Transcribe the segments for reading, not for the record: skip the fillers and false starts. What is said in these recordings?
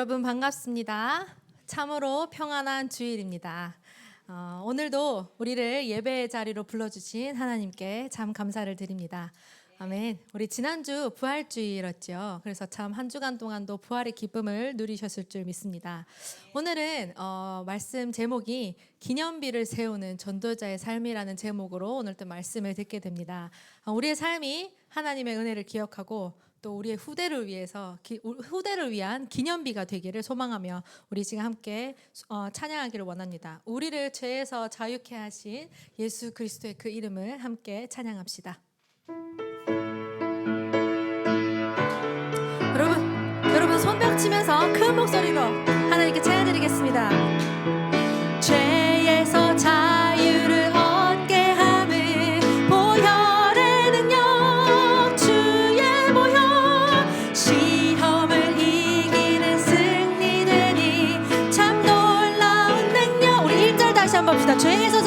여러분 반갑습니다. 참으로 평안한 주일입니다. 오늘도 우리를 예배의 자리로 불러주신 하나님께 참 감사를 드립니다. 아멘. 우리 지난주 부활주일이었죠. 그래서 참 한 주간 동안도 부활의 기쁨을 누리셨을 줄 믿습니다. 오늘은 말씀 제목이 기념비를 세우는 전도자의 삶이라는 제목으로 오늘 또 말씀을 듣게 됩니다. 우리의 삶이 하나님의 은혜를 기억하고 또 우리의 후대를 위해서 후대를 위한 기념비가 되기를 소망하며 우리 지금 함께 찬양하기를 원합니다. 우리를 죄에서 자유케 하신 예수 그리스도의 그 이름을 함께 찬양합시다. 여러분 손뼉 치면서 큰 목소리로 하나님께 찬양드리겠습니다. 죄에서 자유를 얻게 함을 보혈의 능력 주의 보혈 시험을 이기는 승리되니 참 놀라운 능력. 우리 1절 다시 한번 봅시다. 죄에서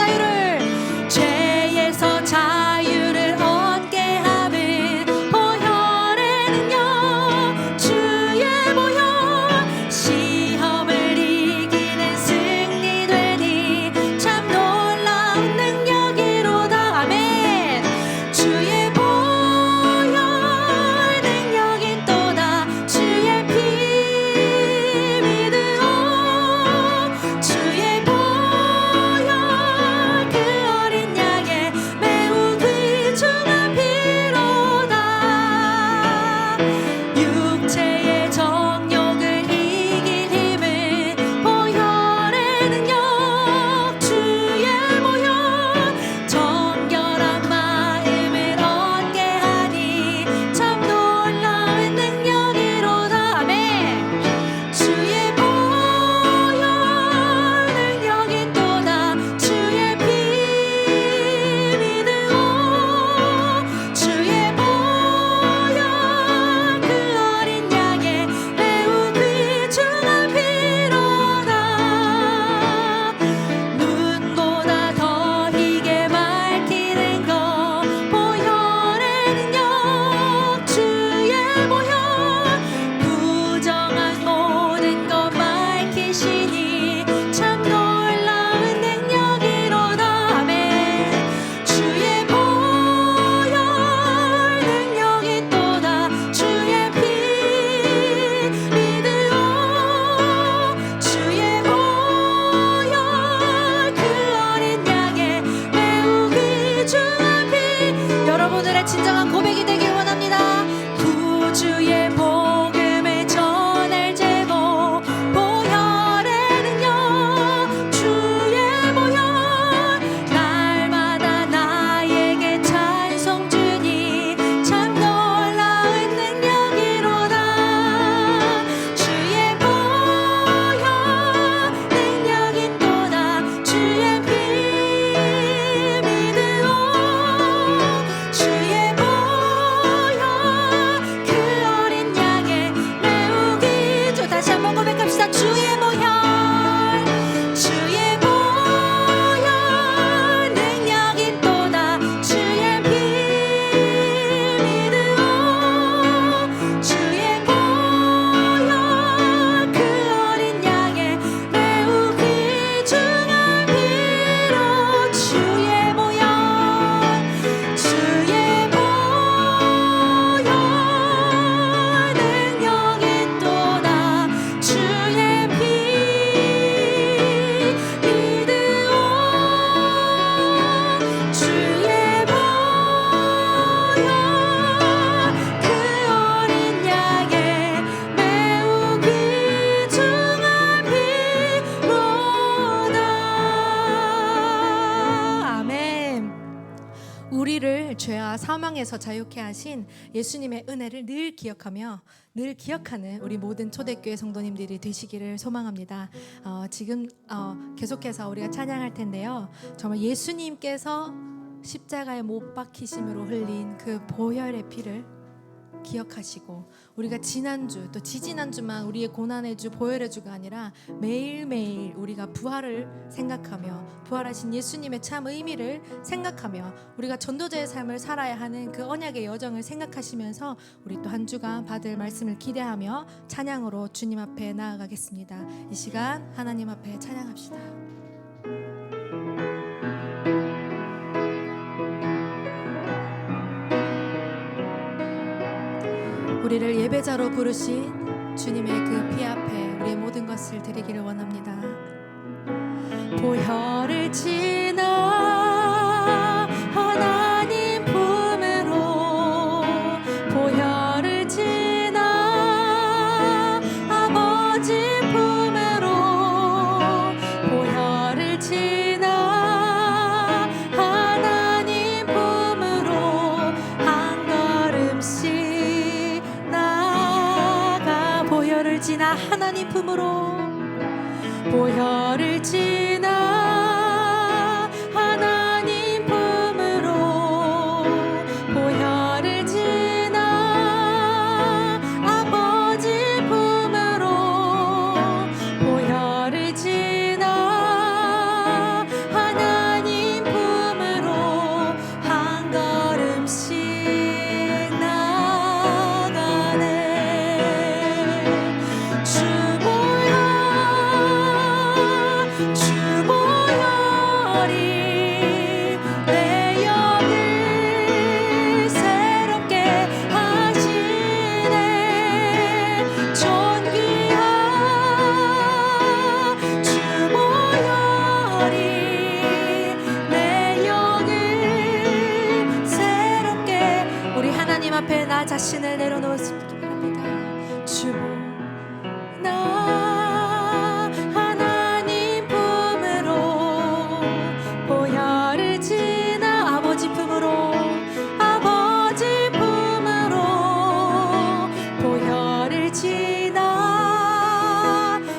자유를 얻게 함을 보혈의 능력 주의 보혈 시험을 이기는 승리되니 참 놀라운 능력이로다. 아멘. 주의 보혈 능력이 또다. 주의 피 믿으오. 주의 보혈 그 어린 양의 매우 귀중한 피로다. 육체의 정욕을 이길 힘을 보혈의 능력 주의 보혈 정결한 마음을 얻게 하니 참 놀라운 능력이로다. 아멘. 주의 보혈 능력이 또다. 주의 피 믿으오. 주의 보혈 그 어린 양의 매우 귀중한 피로다. 눈보다 더 희게 밝히는 것 보혈의 능력 주의 보혈 부정한 모든 것 밝히시니 참 놀라운 능력이로다. 아멘. 주의 보혈 능력이 또다. 주의 피 믿으오. 주의 보혈 그 어린 양의 매우 귀중한 피. 여러분들의 진정한 고백이 되길 원합니다. 구주의 복음을 전할 제목 보혈의 능력 주의 보혈 날마다 나에게 찬송 주니 참 놀라운 능력이로다. 주의 보혈 능력이 또다. 주의 피 믿으오. 주의 보혈 그 어린 양의 매우 귀중. 다시 한번 고백합시다. 주의 보혈 주의 보혈 능력이 또다. 주의 피 믿으오. 주의 보혈 그 어린 양의 매우 귀중한 피로 주의 보혈 주의 보혈 능력이 또다. 주의 피 믿으오. 주의 보혈 그 어린 양의 매우 귀중한 피로다. 아멘. 우리를 죄와 사망에서 자유케 하신 예수님의 은혜를 늘 기억하며 늘 기억하는 우리 모든 초대교회 성도님들이 되시기를 소망합니다. 지금 계속해서 우리가 찬양할 텐데요. 정말 예수님께서 십자가에 못 박히심으로 흘린 그 보혈의 피를 기억하시고 우리가 지난주 또 지지난주만 우리의 고난의 주 보혈의 주가 아니라 매일매일 우리가 부활을 생각하며 부활하신 예수님의 참 의미를 생각하며 우리가 전도자의 삶을 살아야 하는 그 언약의 여정을 생각하시면서 우리 또 한 주간 받을 말씀을 기대하며 찬양으로 주님 앞에 나아가겠습니다. 이 시간 하나님 앞에 찬양합시다. 우리를 예배자로 부르신 주님의 그 피 앞에 우리의 모든 것을 드리기를 원합니다. 보혈을 지나 하나님 품으로 보혈을 지나 아버지 품으로 보혈을 지나 하나님 품으로 한 걸음씩 나가 보혈을 지나 하나님 품으로 보혈을 지나 하나님 품으로 보혈을 지나 아버지 품으로 보혈을 지나 하나님 품으로 한 걸음씩 나가네. 주보혈이 내 영을 새롭게 하시네. 존귀한 주보혈이 내 영을 새롭게 우리 하나님 앞에 나 자신을 내려놓았습니다. 주보 나 하나님 품으로 보혈을 지나 아버지 품으로 아버지 품으로 보혈을 지나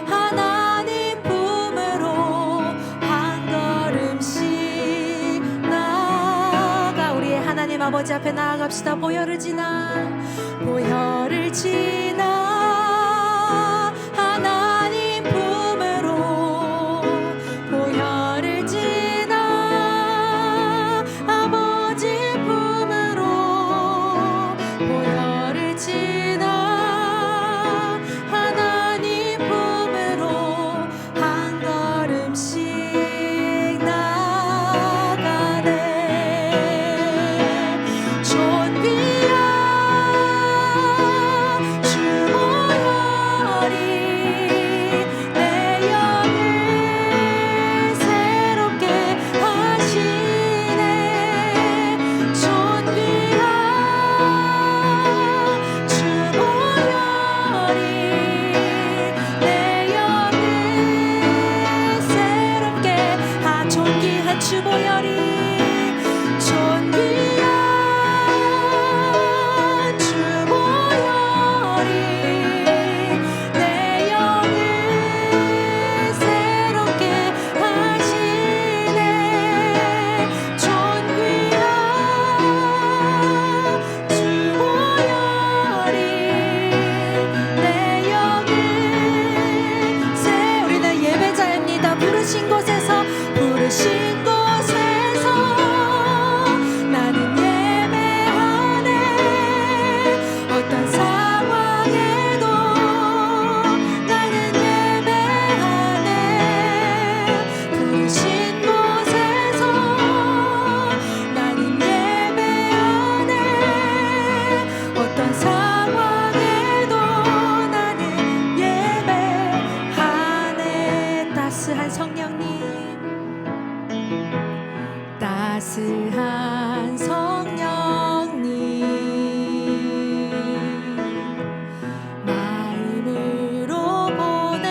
하나님 품으로 한 걸음씩 나아가 우리의 하나님 아버지 앞에 나아갑시다. 보혈을 지나 보혈을 지나 하나님 품으로 보혈을 지나 아버지 품으로 보혈을 지나 하나님 품으로 한 걸음씩 나가네. 존귀한 주보혈이 내 영을 새롭게 하시네. 존귀한 주보혈이 내 영을 새롭게 존귀한 주보혈이 존귀한 주보혈이 내 영을 새롭게 하시네. 존귀한 주보혈이 내 영을 우리는 예배자입니다. 부르신 곳에서 나는 예배하네. 어떤 상황에도 나는 예배하네. 부르신 곳에서 나는 예배하네. 어떤 상황에도 나는 예배하네. 따스한 성령님 따스한 성령님 마음으로 보내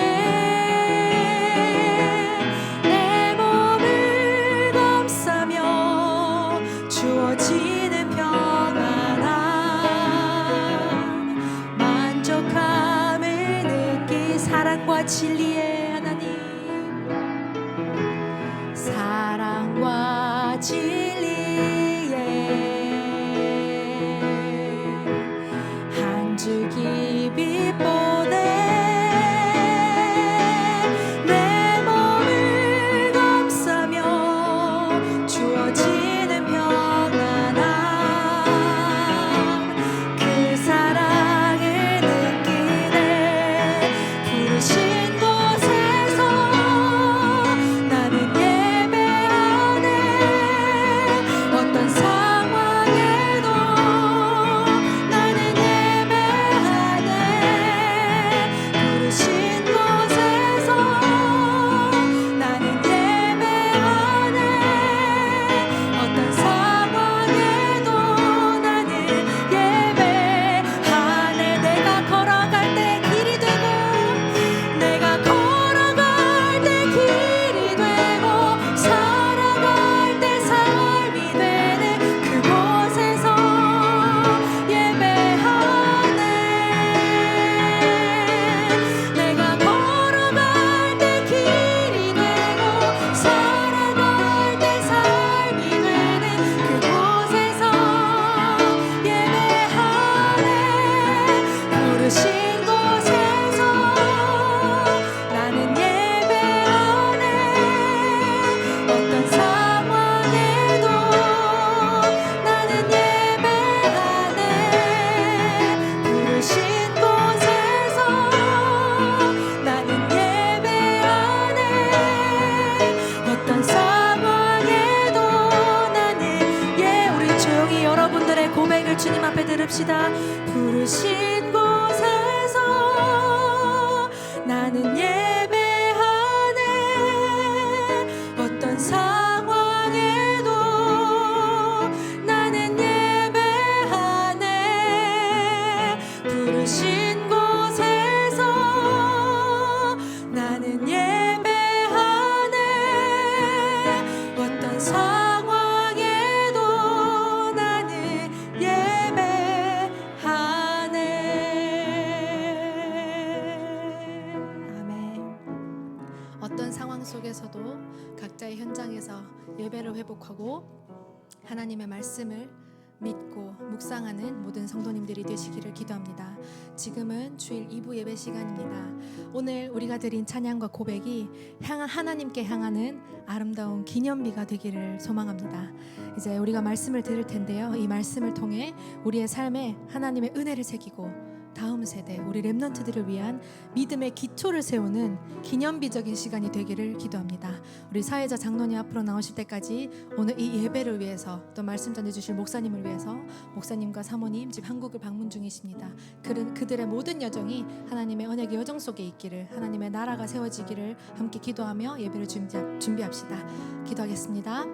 내 몸을 감싸며 주어지는 평안함 만족함을 느낀 사랑과 진리의 하나님 사랑과 진리의 고백을 주님 앞에 들읍시다. 부르신 곳에서 나는 예배하네. 어떤 상황에도 나는 예배하네. 부르신 곳에서 나는 예배하네. 어떤 상황에도 나는 예배하네. 아멘. 어떤 상황 속에서도 각자의 현장에서 예배를 회복하고 하나님의 말씀을 믿고 묵상하는 모든 성도님들이 되시기를 기도합니다. 지금은 주일 2부 예배 시간입니다. 오늘 우리가 드린 찬양과 고백이 하나님께 향하는 아름다운 기념비가 되기를 소망합니다. 이제 우리가 말씀을 들을 텐데요, 이 말씀을 통해 우리의 삶에 하나님의 은혜를 새기고 다음 세대 우리 렘넌트들을 위한 믿음의 기초를 세우는 기념비적인 시간이 되기를 기도합니다. 우리 사회자 장로님 앞으로 나오실 때까지 오늘 이 예배를 위해서 또 말씀 전해주실 목사님을 위해서 목사님과 사모님 지금 한국을 방문 중이십니다. 그들의 모든 여정이 하나님의 언약의 여정 속에 있기를, 하나님의 나라가 세워지기를 함께 기도하며 예배를 준비합시다. 기도하겠습니다.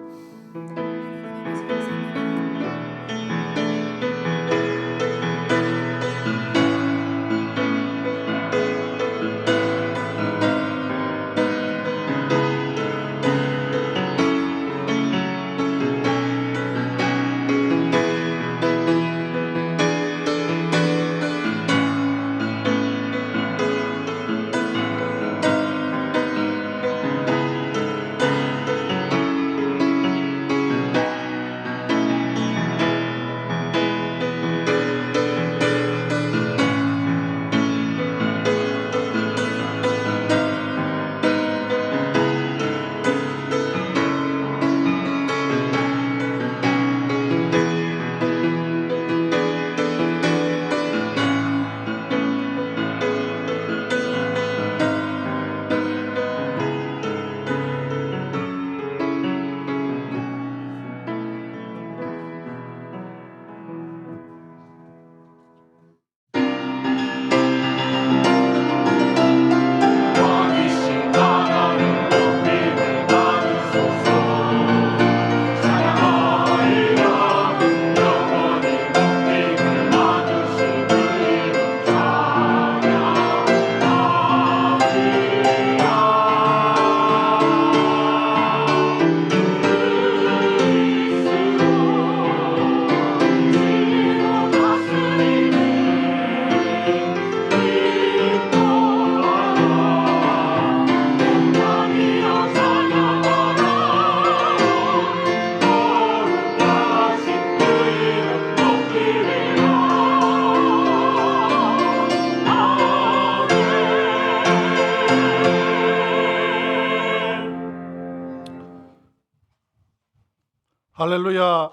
할렐루야.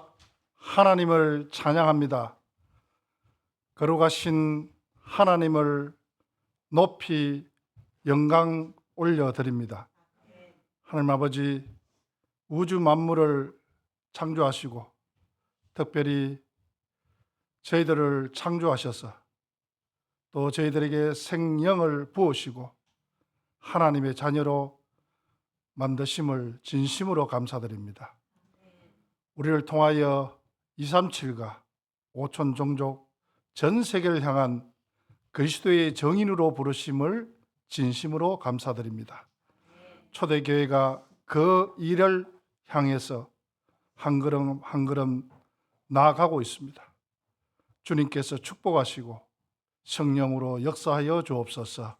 하나님을 찬양합니다. 거룩하신 하나님을 높이 영광 올려드립니다. 하나님 아버지, 우주 만물을 창조하시고 특별히 저희들을 창조하셔서 또 저희들에게 생명을 부으시고 하나님의 자녀로 만드심을 진심으로 감사드립니다. 우리를 통하여 237가 5천 종족 전 세계를 향한 그리스도의 정인으로 부르심을 진심으로 감사드립니다. 초대교회가 그 일을 향해서 한 걸음 한 걸음 나아가고 있습니다. 주님께서 축복하시고 성령으로 역사하여 주옵소서.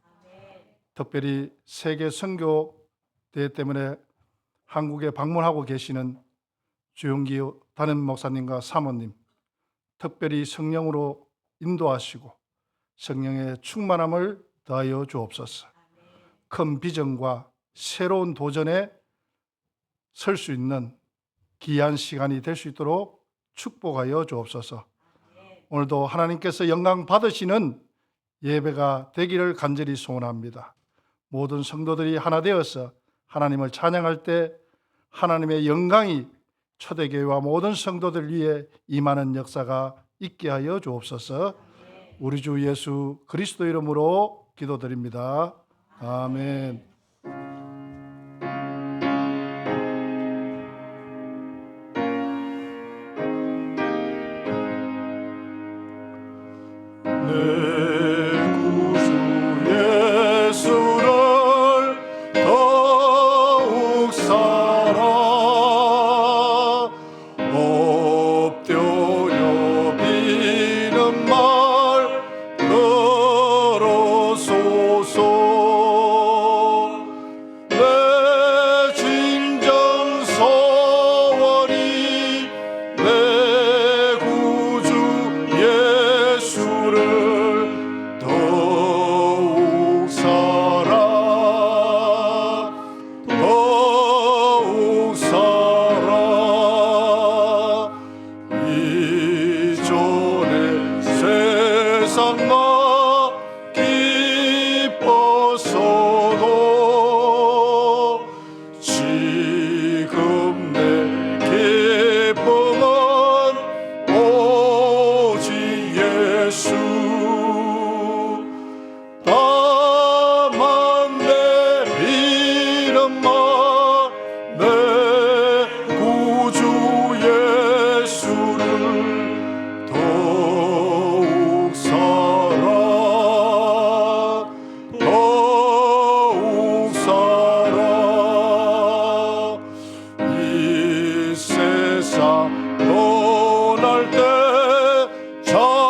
특별히 세계 선교대회 때문에 한국에 방문하고 계시는 주용기 담임 목사님과 사모님, 특별히 성령으로 인도하시고 성령의 충만함을 더하여 주옵소서. 큰 비전과 새로운 도전에 설 수 있는 귀한 시간이 될 수 있도록 축복하여 주옵소서. 오늘도 하나님께서 영광 받으시는 예배가 되기를 간절히 소원합니다. 모든 성도들이 하나 되어서 하나님을 찬양할 때 하나님의 영광이 초대교회와 모든 성도들 위해 임하는 역사가 있게 하여 주옵소서. 우리 주 예수 그리스도 이름으로 기도드립니다. 아멘. 내 구주 예수를 더욱 사랑 엎드려 비는 말 들어소서. 내 진정 소원이 내 구주 예수를 더욱 사랑 더욱 사랑 이전에 세상과 기뻐서도 지금 내 기쁨은 오직 예수. 다만 내 믿음만 내 구주 예수를 더욱 사랑 더욱 사랑 이 세상 떠날 때 찬양하고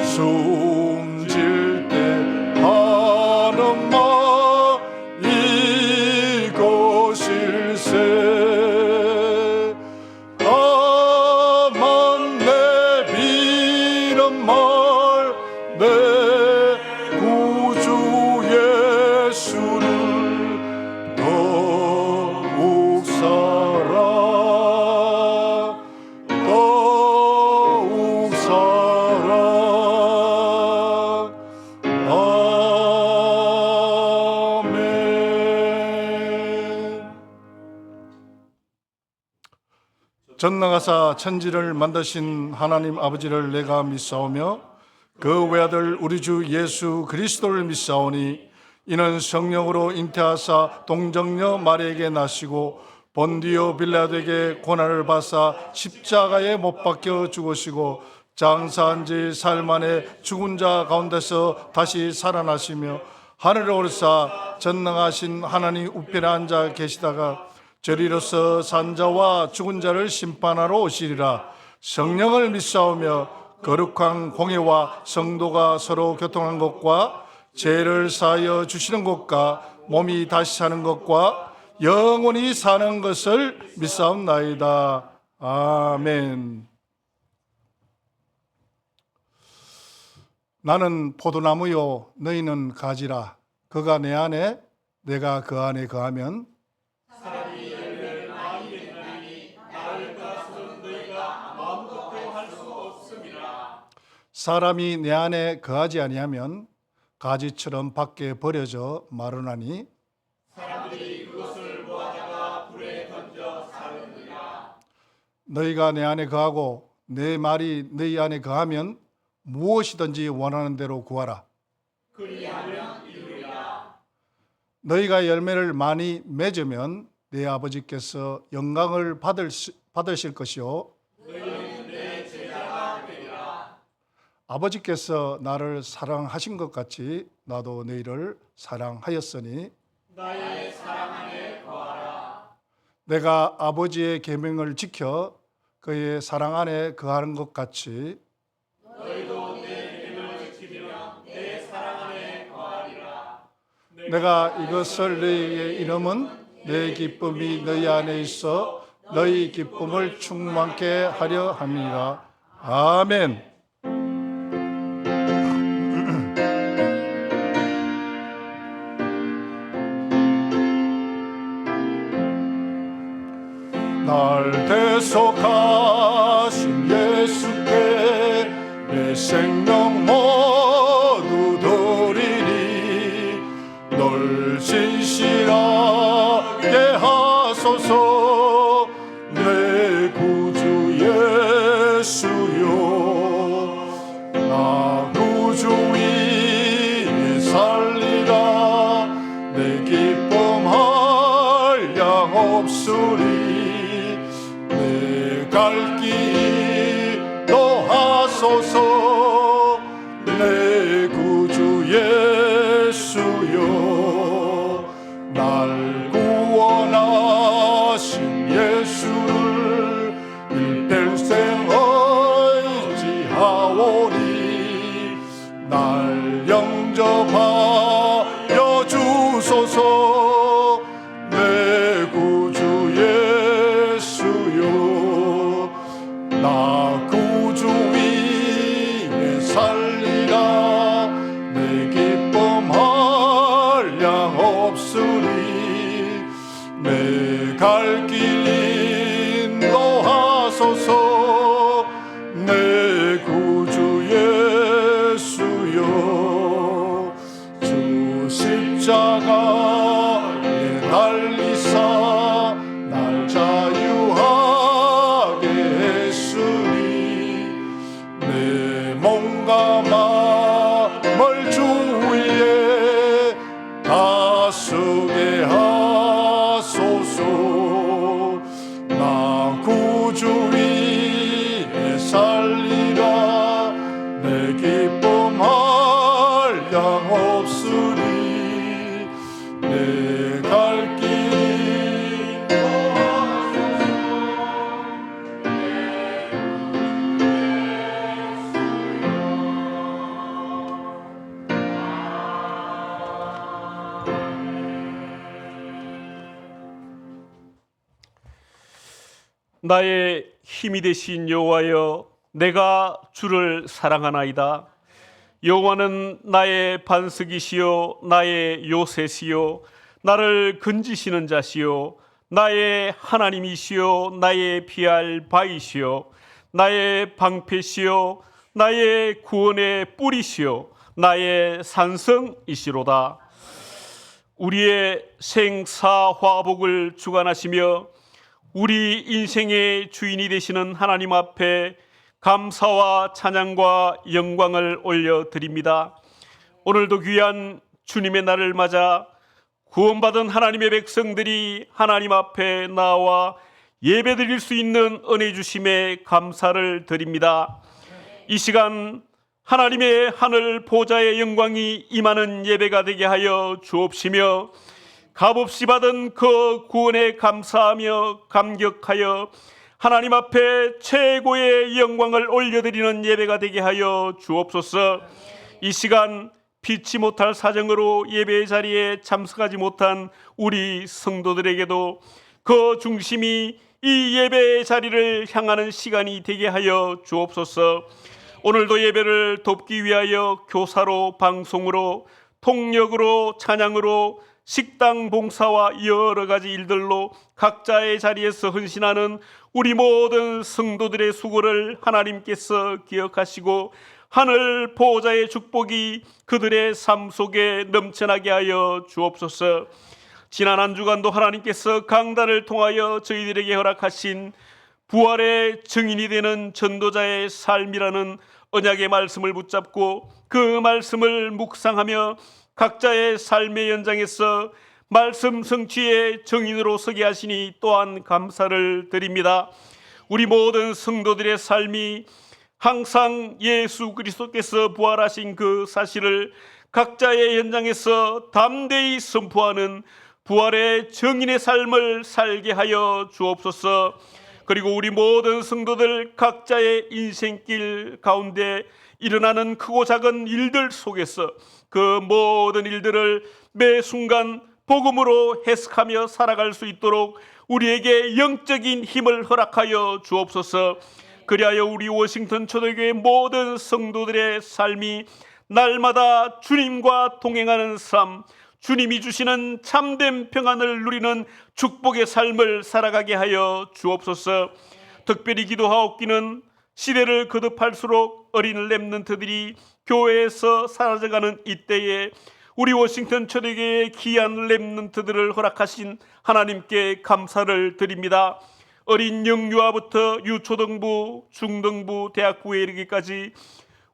숨질 때 하는 말 이것일세. 다만 내 믿음만 내 구주 예수를 더욱 사랑 더욱 사랑. 아멘. 전능하사 천지를 만드신 하나님 아버지를 내가 믿사오며 그 외아들 우리 주 예수 그리스도를 믿사오니 이는 성령으로 잉태하사 동정녀 마리에게 나시고 본디오 빌라도에게 고난을 받사 십자가에 못 박혀 죽으시고 장사한 지 사흘 만에 죽은 자 가운데서 다시 살아나시며 하늘에 오르사 전능하신 하나님 우편에 앉아 계시다가 저리로서 산 자와 죽은 자를 심판하러 오시리라. 성령을 믿사오며 거룩한 공예와 성도가 서로 교통한 것과 죄를 사하여 주시는 것과 몸이 다시 사는 것과 영원히 사는 것을 믿사옵나이다. 아멘. 나는 포도나무요 너희는 가지라. 그가 내 안에 내가 그 안에 거하면 사람이 내 안에 거하지 아니하면 가지처럼 밖에 버려져 마르나니 사람들이 그것을 모아다가 불에 던져 사르느니라. 너희가 내 안에 거하고 내 말이 너희 안에 거하면 무엇이든지 원하는 대로 구하라. 그리하면 이루리라. 너희가 열매를 많이 맺으면 내 아버지께서 영광을 받으실 것이요 아버지께서 나를 사랑하신 것 같이 나도 너희를 사랑하였으니 나의 사랑 안에 거하라. 내가 아버지의 계명을 지켜 그의 사랑 안에 거하는 것 같이 너희도 내 계명을 지키면 내 사랑 안에 거하리라. 내가 이것을 너희에게 이름은 내 기쁨이 너희 안에 있어 너희 기쁨을 충만케 하려 함이라. 아멘. 날 대속하신 예수께 내 생명 모두 드리니 널 진실하게 하소서. 내 구주 예수여 나 구주 위에 살리라 내 기쁨 한량 없으리 내 갈 길 인도하소서 내 구주 예수여 날 구원하신 예수를 일평생 의지하오니 날 영접하여 주소서 내 구주 예수여 나 구주 위에 살리라 내 기쁨 한량 없으리 내 갈 길 인도하소서 내 구주 예수여 주 십자가에 달리사 날 자유하게 했으니 내 몸과 마음을 주 위에 다스게 하소서 나 구주 위에 살리라 내 기쁨 한량 없으리 내 갈 길 나의 힘이 되신 여호와여 내가 주를 사랑하나이다. 여호와는 나의 반석이시요 나의 요새시요 나를 건지시는 자시요 나의 하나님이시요 나의 피할 바이시요 나의 방패시요 나의 구원의 뿌리시요 나의 산성이시로다. 우리의 생사화복을 주관하시며 우리 인생의 주인이 되시는 하나님 앞에 감사와 찬양과 영광을 올려드립니다. 오늘도 귀한 주님의 날을 맞아 구원받은 하나님의 백성들이 하나님 앞에 나와 예배드릴 수 있는 은혜 주심에 감사를 드립니다. 이 시간 하나님의 하늘 보좌의 영광이 임하는 예배가 되게 하여 주옵시며 값없이 받은 그 구원에 감사하며 감격하여 하나님 앞에 최고의 영광을 올려드리는 예배가 되게 하여 주옵소서. 이 시간 피치 못할 사정으로 예배의 자리에 참석하지 못한 우리 성도들에게도 그 중심이 이 예배의 자리를 향하는 시간이 되게 하여 주옵소서. 오늘도 예배를 돕기 위하여 교사로, 방송으로, 통역으로, 찬양으로, 식당 봉사와 여러 가지 일들로 각자의 자리에서 헌신하는 우리 모든 성도들의 수고를 하나님께서 기억하시고 하늘 보호자의 축복이 그들의 삶 속에 넘쳐나게 하여 주옵소서. 지난 한 주간도 하나님께서 강단을 통하여 저희들에게 허락하신 부활의 증인이 되는 전도자의 삶이라는 언약의 말씀을 붙잡고 그 말씀을 묵상하며 각자의 삶의 연장에서 말씀 성취의 증인으로 서게 하시니 또한 감사를 드립니다. 우리 모든 성도들의 삶이 항상 예수 그리스도께서 부활하신 그 사실을 각자의 현장에서 담대히 선포하는 부활의 증인의 삶을 살게 하여 주옵소서. 그리고 우리 모든 성도들 각자의 인생길 가운데 일어나는 크고 작은 일들 속에서 그 모든 일들을 매 순간 복음으로 해석하며 살아갈 수 있도록 우리에게 영적인 힘을 허락하여 주옵소서. 그리하여 우리 워싱턴 초대교회 모든 성도들의 삶이 날마다 주님과 동행하는 삶, 주님이 주시는 참된 평안을 누리는 축복의 삶을 살아가게 하여 주옵소서. 특별히 기도하옵기는 시대를 거듭할수록 어린 렘넌트들이 교회에서 사라져가는 이때에 우리 워싱턴 초대교회의 귀한 렘넌트들을 허락하신 하나님께 감사를 드립니다. 어린 영유아부터 유초등부, 중등부, 대학부에 이르기까지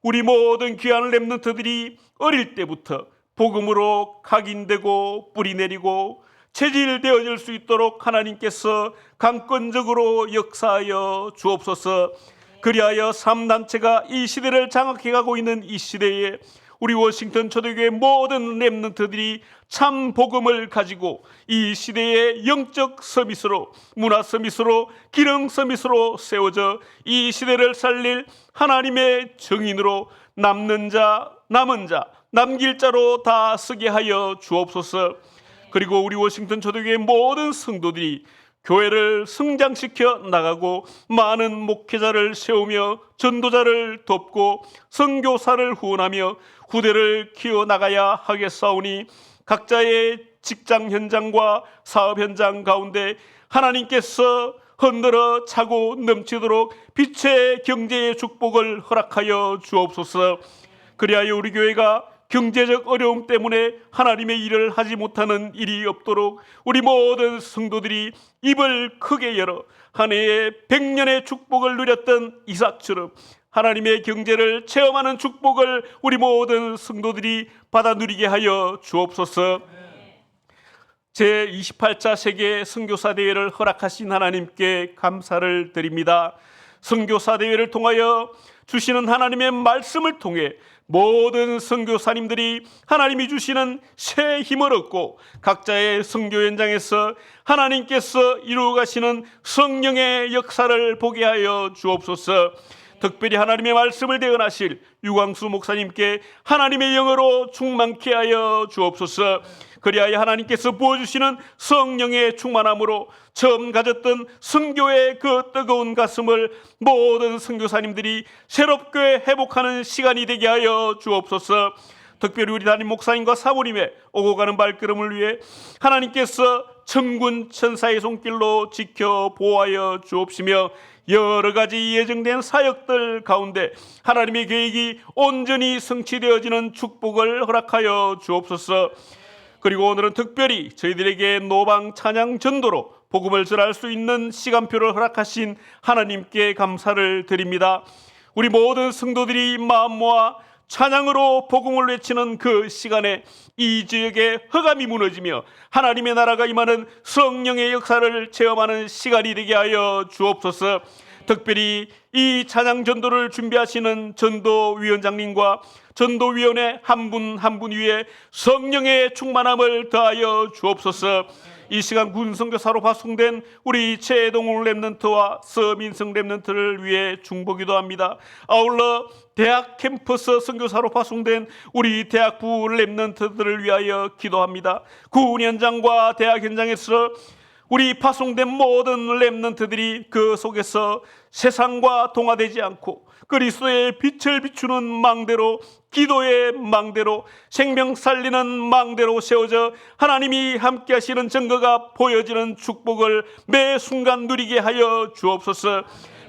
우리 모든 귀한 렘넌트들이 어릴 때부터 복음으로 각인되고 뿌리 내리고 체질되어질 수 있도록 하나님께서 강권적으로 역사하여 주옵소서. 그리하여 3단체가 이 시대를 장악해가고 있는 이 시대에 우리 워싱턴 초대교회 모든 렘넌트들이 참 복음을 가지고 이 시대의 영적 서밋으로, 문화 서밋으로, 기능 서밋으로 세워져 이 시대를 살릴 하나님의 증인으로 남는 자, 남은 자, 남길 자로 다 쓰게 하여 주옵소서. 그리고 우리 워싱턴 초대교회 모든 성도들이 교회를 성장시켜 나가고 많은 목회자를 세우며 전도자를 돕고 선교사를 후원하며 후대를 키워나가야 하겠사오니 각자의 직장 현장과 사업 현장 가운데 하나님께서 흔들어 차고 넘치도록 빛의 경제의 축복을 허락하여 주옵소서. 그리하여 우리 교회가 경제적 어려움 때문에 하나님의 일을 하지 못하는 일이 없도록 우리 모든 성도들이 입을 크게 열어 한 해에 100년의 축복을 누렸던 이삭처럼 하나님의 경제를 체험하는 축복을 우리 모든 성도들이 받아 누리게 하여 주옵소서. 제28차 세계 선교사 대회를 허락하신 하나님께 감사를 드립니다. 선교사 대회를 통하여 주시는 하나님의 말씀을 통해 모든 선교사님들이 하나님이 주시는 새 힘을 얻고 각자의 선교 현장에서 하나님께서 이루어 가시는 성령의 역사를 보게 하여 주옵소서. 특별히 하나님의 말씀을 대언하실 유광수 목사님께 하나님의 영으로 충만케 하여 주옵소서. 그리하여 하나님께서 부어주시는 성령의 충만함으로 처음 가졌던 선교의 그 뜨거운 가슴을 모든 선교사님들이 새롭게 회복하는 시간이 되게 하여 주옵소서. 특별히 우리 담임 목사님과 사모님의 오고 가는 발걸음을 위해 하나님께서 천군 천사의 손길로 지켜 보호하여 주옵시며 여러 가지 예정된 사역들 가운데 하나님의 계획이 온전히 성취되어지는 축복을 허락하여 주옵소서. 그리고 오늘은 특별히 저희들에게 노방 찬양 전도로 복음을 전할 수 있는 시간표를 허락하신 하나님께 감사를 드립니다. 우리 모든 성도들이 마음 모아 찬양으로 복음을 외치는 그 시간에 이 지역의 흑암이 무너지며 하나님의 나라가 임하는 성령의 역사를 체험하는 시간이 되게 하여 주옵소서. 특별히 이 찬양 전도를 준비하시는 전도위원장님과 전도위원회 한 분 한 분 위에 성령의 충만함을 더하여 주옵소서. 이 시간 군선교사로 파송된 우리 최동훈 렘넌트와 서민성 렘넌트를 위해 중보기도 합니다. 아울러 대학 캠퍼스 선교사로 파송된 우리 대학부 렘넌트들을 위하여 기도합니다. 군 현장과 대학 현장에서 우리 파송된 모든 렘넌트들이 그 속에서 세상과 동화되지 않고 그리스도의 빛을 비추는 망대로, 기도의 망대로, 생명 살리는 망대로 세워져 하나님이 함께 하시는 증거가 보여지는 축복을 매 순간 누리게 하여 주옵소서.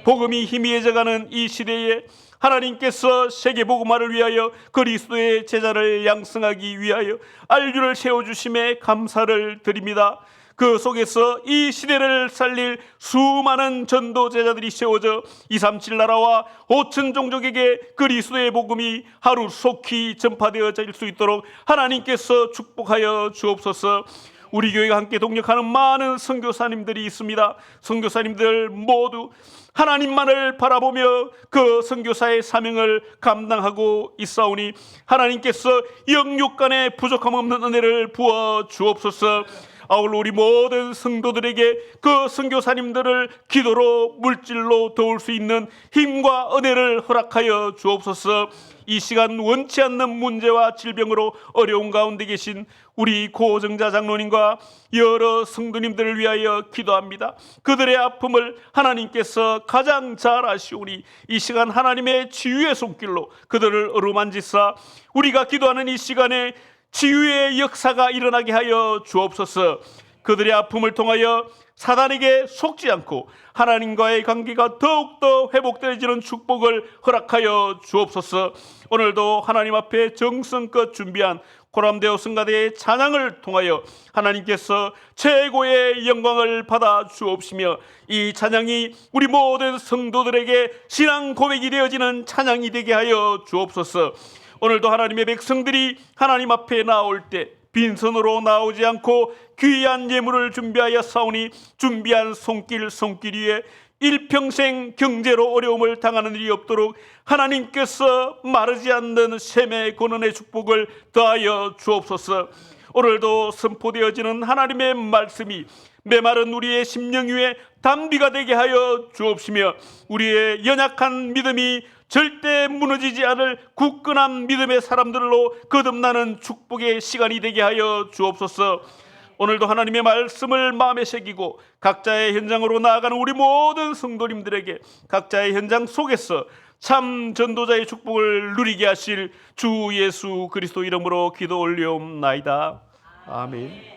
복음이 희미해져가는 이 시대에 하나님께서 세계 복음화를 위하여 그리스도의 제자를 양성하기 위하여 알류를 세워주심에 감사를 드립니다. 그 속에서 이 시대를 살릴 수많은 전도 제자들이 세워져 237 나라와 5천 종족에게 그리스도의 복음이 하루 속히 전파되어질 수 있도록 하나님께서 축복하여 주옵소서. 우리 교회가 함께 동력하는 많은 선교사님들이 있습니다. 선교사님들 모두 하나님만을 바라보며 그 선교사의 사명을 감당하고 있사오니 하나님께서 영육간에 부족함 없는 은혜를 부어 주옵소서. 아울러 우리 모든 성도들에게 그 선교사님들을 기도로 물질로 도울 수 있는 힘과 은혜를 허락하여 주옵소서. 이 시간 원치 않는 문제와 질병으로 어려운 가운데 계신 우리 고정자 장로님과 여러 성도님들을 위하여 기도합니다. 그들의 아픔을 하나님께서 가장 잘 아시오니 이 시간 하나님의 치유의 손길로 그들을 어루만지사 우리가 기도하는 이 시간에 치유의 역사가 일어나게 하여 주옵소서. 그들의 아픔을 통하여 사단에게 속지 않고 하나님과의 관계가 더욱더 회복되어지는 축복을 허락하여 주옵소서. 오늘도 하나님 앞에 정성껏 준비한 고람되어 승가대의 찬양을 통하여 하나님께서 최고의 영광을 받아 주옵시며, 이 찬양이 우리 모든 성도들에게 신앙 고백이 되어지는 찬양이 되게 하여 주옵소서. 오늘도 하나님의 백성들이 하나님 앞에 나올 때 빈손으로 나오지 않고 귀한 예물을 준비하여 사오니, 준비한 손길 위에 일평생 경제로 어려움을 당하는 일이 없도록 하나님께서 마르지 않는 샘의 권한의 축복을 더하여 주옵소서. 오늘도 선포되어지는 하나님의 말씀이 메마른 우리의 심령 위에 담비가 되게 하여 주옵시며, 우리의 연약한 믿음이 절대 무너지지 않을 굳건한 믿음의 사람들로 거듭나는 축복의 시간이 되게 하여 주옵소서. 오늘도 하나님의 말씀을 마음에 새기고 각자의 현장으로 나아가는 우리 모든 성도님들에게 각자의 현장 속에서 참 전도자의 축복을 누리게 하실 주 예수 그리스도 이름으로 기도 올리옵나이다. 아멘.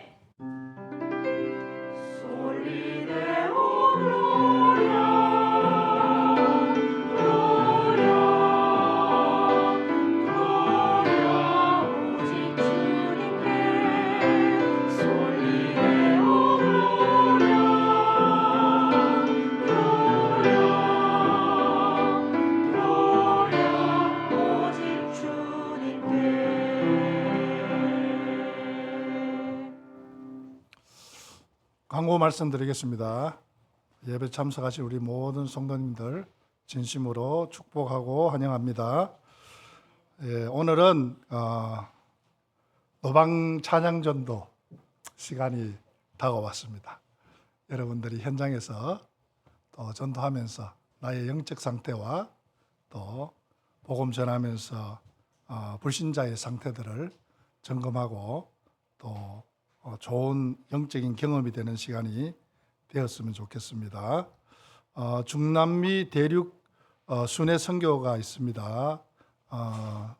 광고 말씀드리겠습니다. 예배 참석하신 우리 모든 성도님들 진심으로 축복하고 환영합니다. 오늘은 노방 찬양전도 시간이 다가왔습니다. 여러분들이 현장에서 또 전도하면서 나의 영적 상태와 또 복음 전하면서 불신자의 상태들을 점검하고 또 좋은 영적인 경험이 되는 시간이 되었으면 좋겠습니다. 중남미 대륙 순회 선교가 있습니다.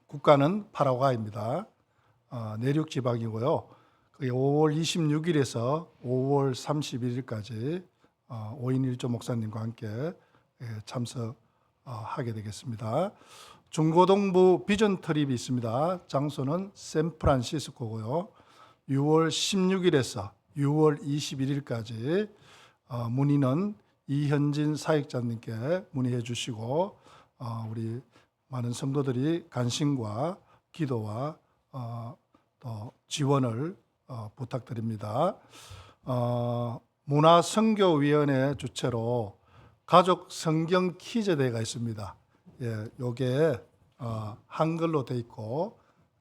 국가는 파라과이입니다. 내륙 지방이고요. 5월 26일에서 5월 31일까지 5인 1조 목사님과 함께 참석하게 되겠습니다. 중고동부 비전 트립이 있습니다. 장소는 샌프란시스코고요. 6월 16일에서 6월 21일까지 문의는 이현진 사역자님께 문의해 주시고 우리 많은 성도들이 관심과 기도와 또 지원을 부탁드립니다. 문화선교위원회 주최로 가족 성경 퀴즈 대회가 있습니다. 요게 한글로 돼 있고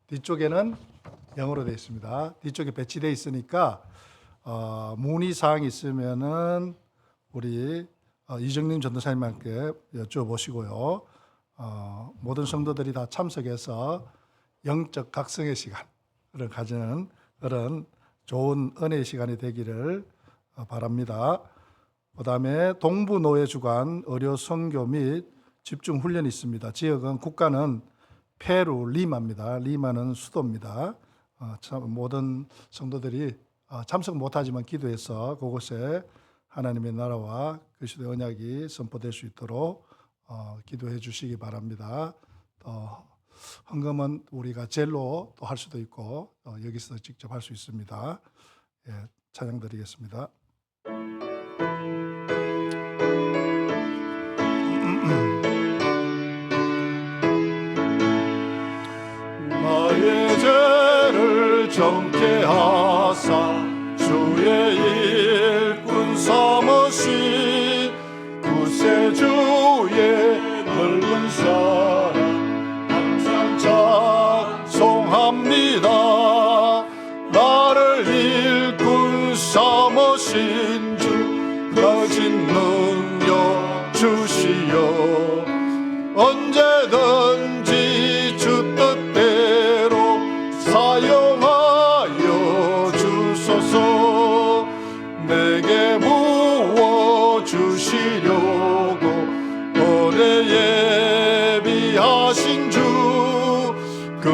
뒤쪽에는 영어로 되어 있습니다. 뒤쪽에 배치되어 있으니까 문의 사항이 있으면은 우리 이정림 전도사님께 여쭤보시고요. 모든 성도들이 다 참석해서 영적 각성의 시간을 가지는 그런 좋은 은혜의 시간이 되기를 바랍니다. 그 다음에 동부노예 주관 의료 선교 및 집중 훈련이 있습니다. 지역은 국가는 페루 리마입니다. 리마는 수도입니다. 모든 성도들이 참석 못하지만 기도해서 그곳에 하나님의 나라와 그리스도의 언약이 선포될 수 있도록 기도해 주시기 바랍니다. 헌금은 우리가 젤로 또 할 수도 있고 여기서 직접 할 수 있습니다. 찬양 드리겠습니다. 나의 죄를 정케 하사 주의 일꾼 삼으신 구세주의 넓은 사랑 항상 찬송합니다. 나를 일꾼 삼으신 주 거진 능력 주시어 언제든지 주 뜻대로 사용하여 주소서. 내게 부어 주시려고 은혜 예비하신 주 그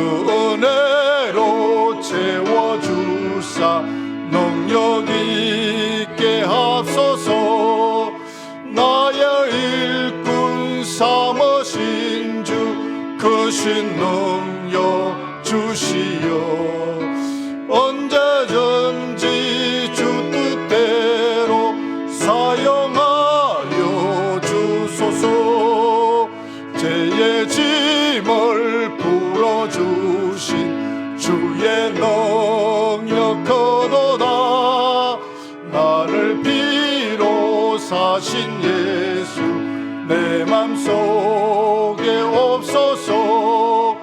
은혜로 채워주사 능력 있게 하소서. 나의 일꾼 삼으신 주 크신 능력 주시어 사용하여 주소서. 죄의 짐을 풀어주신 주의 능력 크도다. 나를 피로 사신 예수 내 맘속에 없소서.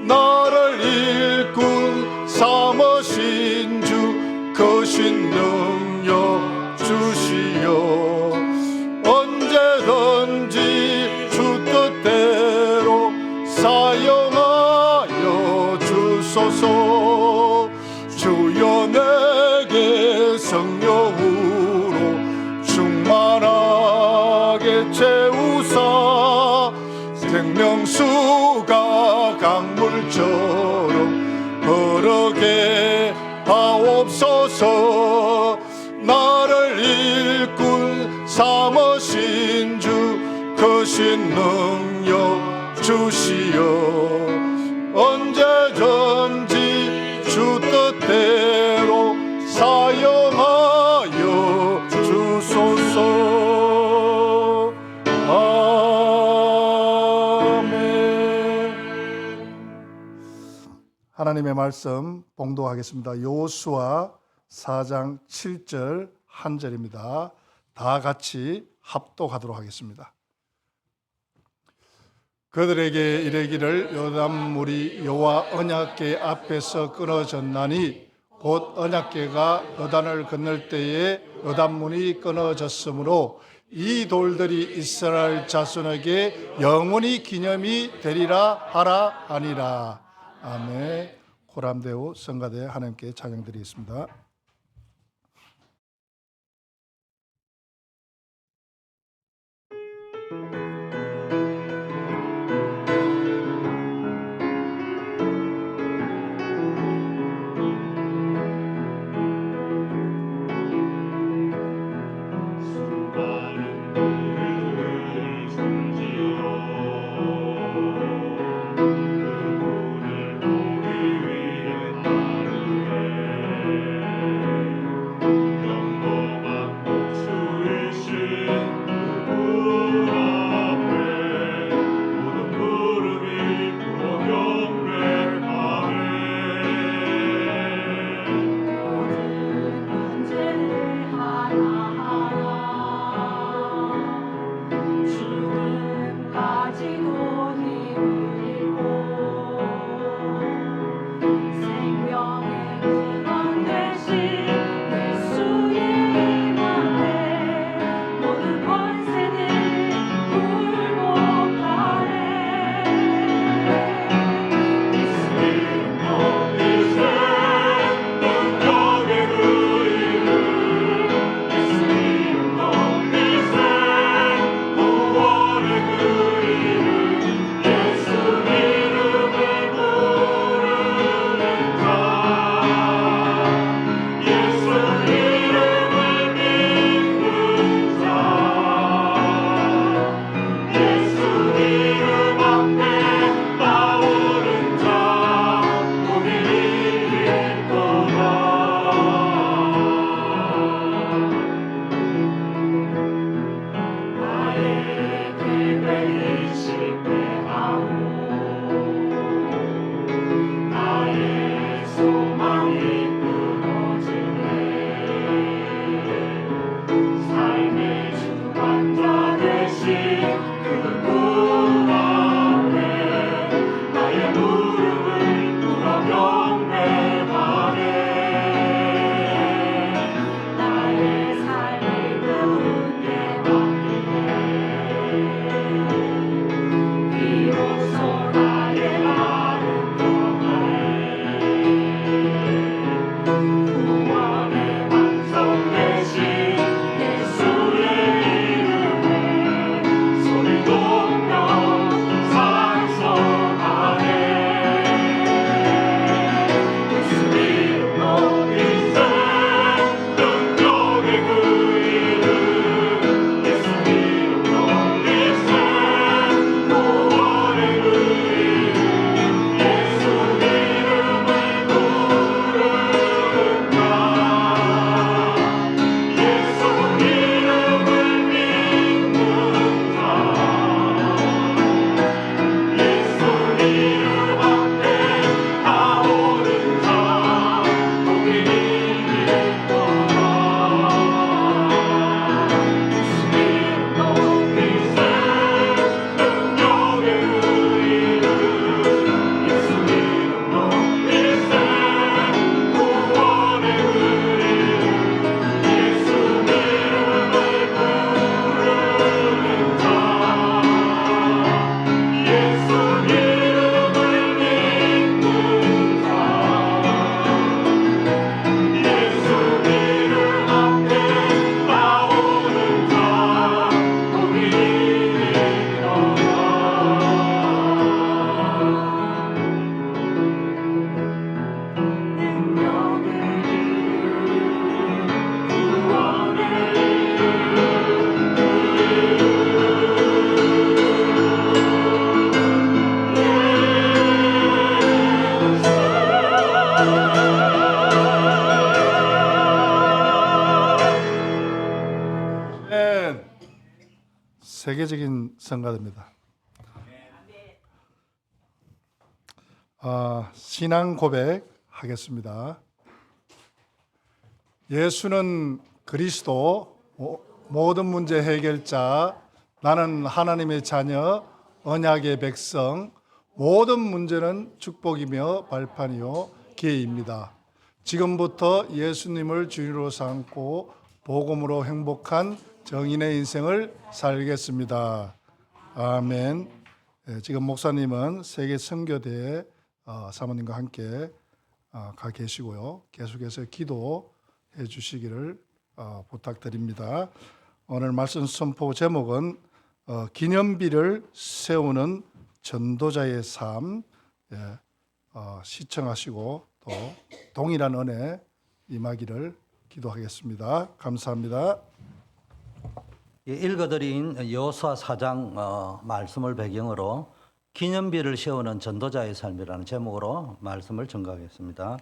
나를 일꾼 삼으신 주 크신 능력 주시어 언제든지 주 뜻대로 사용하여 주소서. 주여 내게 성령으로 충만하게 채우사 생명수가 강물처럼 흐르게 하옵소서. 나를 일꾼 삼으신 주 크신 능력 주시어 언제든지 주 뜻대로 사용하여 주소서. 하나님의 말씀 봉독하겠습니다. 여호수아 4장 7절 한 절입니다. 다 같이 합독하도록 하겠습니다. 그들에게 이르기를 요단물이 여호와 언약궤 앞에서 끊어졌나니 곧 언약궤가 요단을 건널 때에 요단문이 끊어졌으므로 이 돌들이 이스라엘 자손에게 영원히 기념이 되리라 하라 하니라. 아멘. 고람대우 성가대 하나님께 찬양드리겠습니다. 영원한 복수이신 누구나 세계적인 성가대입니다. 신앙 고백 하겠습니다. 예수는 그리스도, 모든 문제 해결자, 나는 하나님의 자녀, 언약의 백성, 모든 문제는 축복이며 발판이요 기회입니다. 지금부터 예수님을 주인으로 삼고 복음으로 행복한 정인의 인생을 살겠습니다. 아멘. 지금 목사님은 세계 선교대에 사모님과 함께 가 계시고요. 계속해서 기도해 주시기를 부탁드립니다. 오늘 말씀 선포 제목은 기념비를 세우는 전도자의 삶, 시청하시고 또 동일한 은혜 임하기를 기도하겠습니다. 감사합니다. 읽어드린 여호수아 4장 말씀을 배경으로 기념비를 세우는 전도자의 삶이라는 제목으로 말씀을 전가하겠습니다.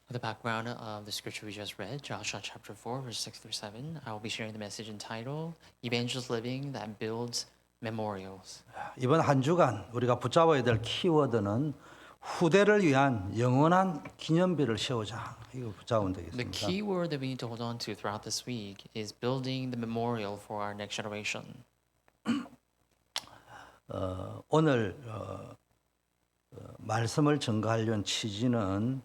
With the background of the scripture we just read, Joshua chapter 4, verse 6 through 7, I will be sharing the message entitled Evangelist Living that Builds Memorials. 이번 한 주간 우리가 붙잡아야 될 키워드는 후대를 위한 영원한 기념비를 세우자. 이거 붙잡으면 The 되겠습니다. key word that we need to hold on to throughout this week is building the memorial for our next generation. 오늘 말씀을 전가하려는 취지는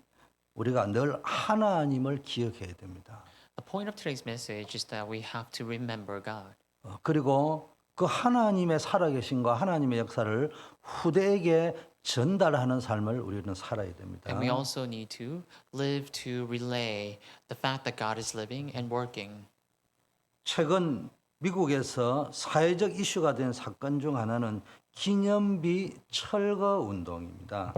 우리가 늘 하나님을 기억해야 됩니다. The point of today's message is that we have to remember God. 그리고 그 하나님의 살아계신과 하나님의 역사를 후대에게 전달하는 삶을 우리는 살아야 됩니다. And we also need to live to relay the fact that God is living and working. 최근 미국에서 사회적 이슈가 된 사건 중 하나는 기념비 철거 운동입니다.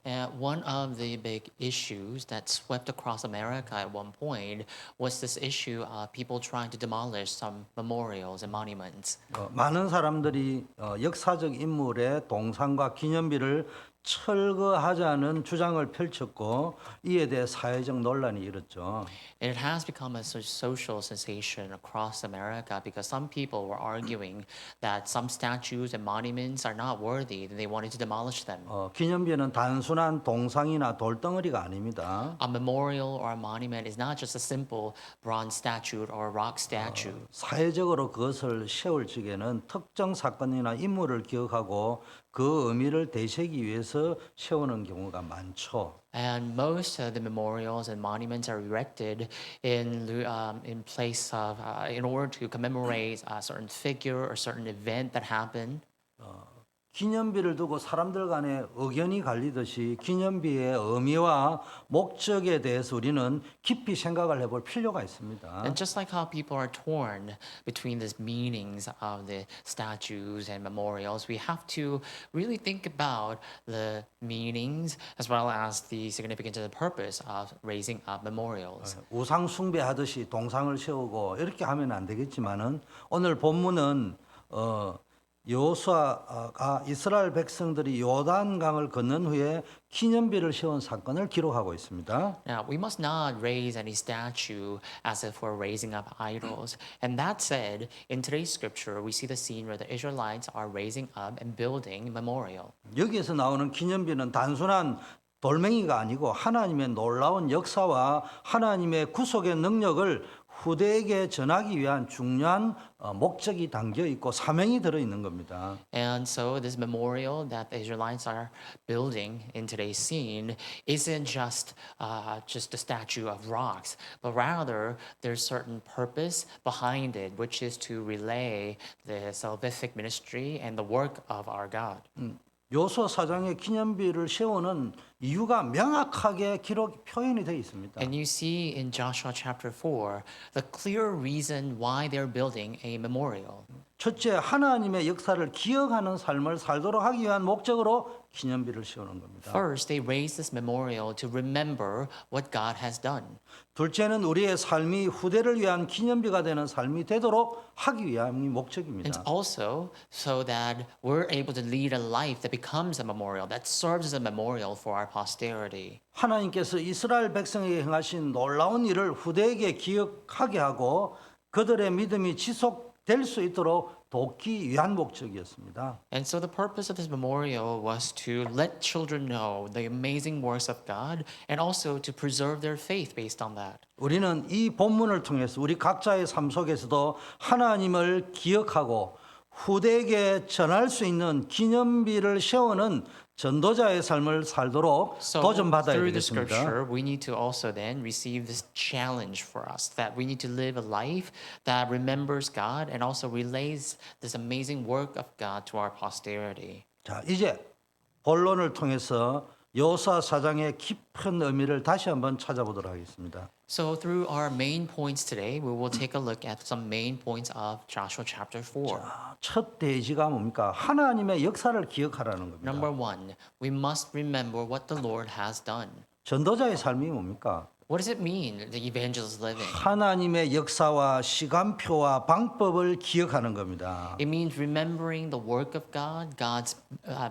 And one of the big issues that swept across America at one point was this issue of people trying to demolish some memorials and monuments. 많은 사람들이 역사적 인물의 동상과 기념비를 철거하자는 주장을 펼쳤고 이에 대해 사회적 논란이 일었죠. And it has become a social sensation across America because some people were arguing that some statues and monuments are not worthy and they wanted to demolish them. 기념비는 단순한 동상이나 돌덩어리가 아닙니다. A memorial or a monument is not just a simple bronze statue or a rock statue. 사회적으로 그것을 세울 적에는 특정 사건이나 인물을 기억하고 그 의미를 되새기 위해서 세우는 경우가 많죠. And most of the memorials and monuments are erected in place of in order to commemorate a certain figure or certain event that happened. 기념비를 두고 사람들 간에 의견이 갈리듯이 기념비의 의미와 목적에 대해서 우리는 깊이 생각을 해볼 필요가 있습니다. And just like how people are torn between the meanings of the statues and memorials, we have to really think about the meanings as well as the significance and the purpose of raising up memorials. 우상 숭배하듯이 동상을 세우고 이렇게 하면 안 되겠지만은 오늘 본문은 여호수아가 이스라엘 백성들이 요단강을 건넌 후에 기념비를 세운 사건을 기록하고 있습니다. Now, we must not raise any statue as if we're raising up idols. And that said, in today's scripture, we see the scene where the Israelites are raising up and building memorial. 여기에서 나오는 기념비는 단순한 돌멩이가 아니고 하나님의 놀라운 역사와 하나님의 구속의 능력을 후대에게 전하기 위한 중요한 목적이 담겨 있고 사명이 들어 있는 겁니다. And so this memorial that the Israelites are building in today's scene isn't just a statue of rocks, but rather there's certain purpose behind it, which is to relay the salvific ministry and the work of our God. 여호수아 4장의 기념비를 세우는 이유가 명확하게 표현이 되어 있습니다. And you see in Joshua chapter 4 the clear reason why they're building a memorial. 첫째, 하나님의 역사를 기억하는 삶을 살도록 하기 위한 목적으로 기념비를 세우는 겁니다. First, they raise this memorial to remember what God has done. 둘째는 우리의 삶이 후대를 위한 기념비가 되는 삶이 되도록 하기 위함이 And 목적입니다. also so that we're able to lead a life that becomes a memorial, that serves as a memorial for our posterity. 하나님께서 이스라엘 백성에게 행하신 놀라운 일을 후대에게 기억하게 하고 그들의 믿음이 지속 될 수 있도록 돕기 위한 목적이었습니다. And so the purpose of this memorial was to let children know the amazing works of God and also to preserve their faith based on that. 우리는 이 본문을 통해서 우리 각자의 삶 속에서도 하나님을 기억하고 후대에게 전할 수 있는 기념비를 세우는 전도자의 삶을 살도록 So 도전받아야 through the 되겠습니다. scripture, we need to also then receive this challenge for us that we need to live a life that remembers God and also relays this amazing work of God to our posterity. 자, 이제 본론을 통해서 여호수아 4장의 깊은 의미를 다시 한번 찾아보도록 하겠습니다. So through our main points today, we will take a look at some main points of Joshua chapter 4. 첫 대지가 뭡니까? 하나님의 역사를 기억하라는 겁니다. Number one, we must remember what the Lord has done. 전도자의 삶이 뭡니까? What does it mean, the evangelist living? 하나님의 역사와 시간표와 방법을 기억하는 겁니다. It means remembering the work of God, God's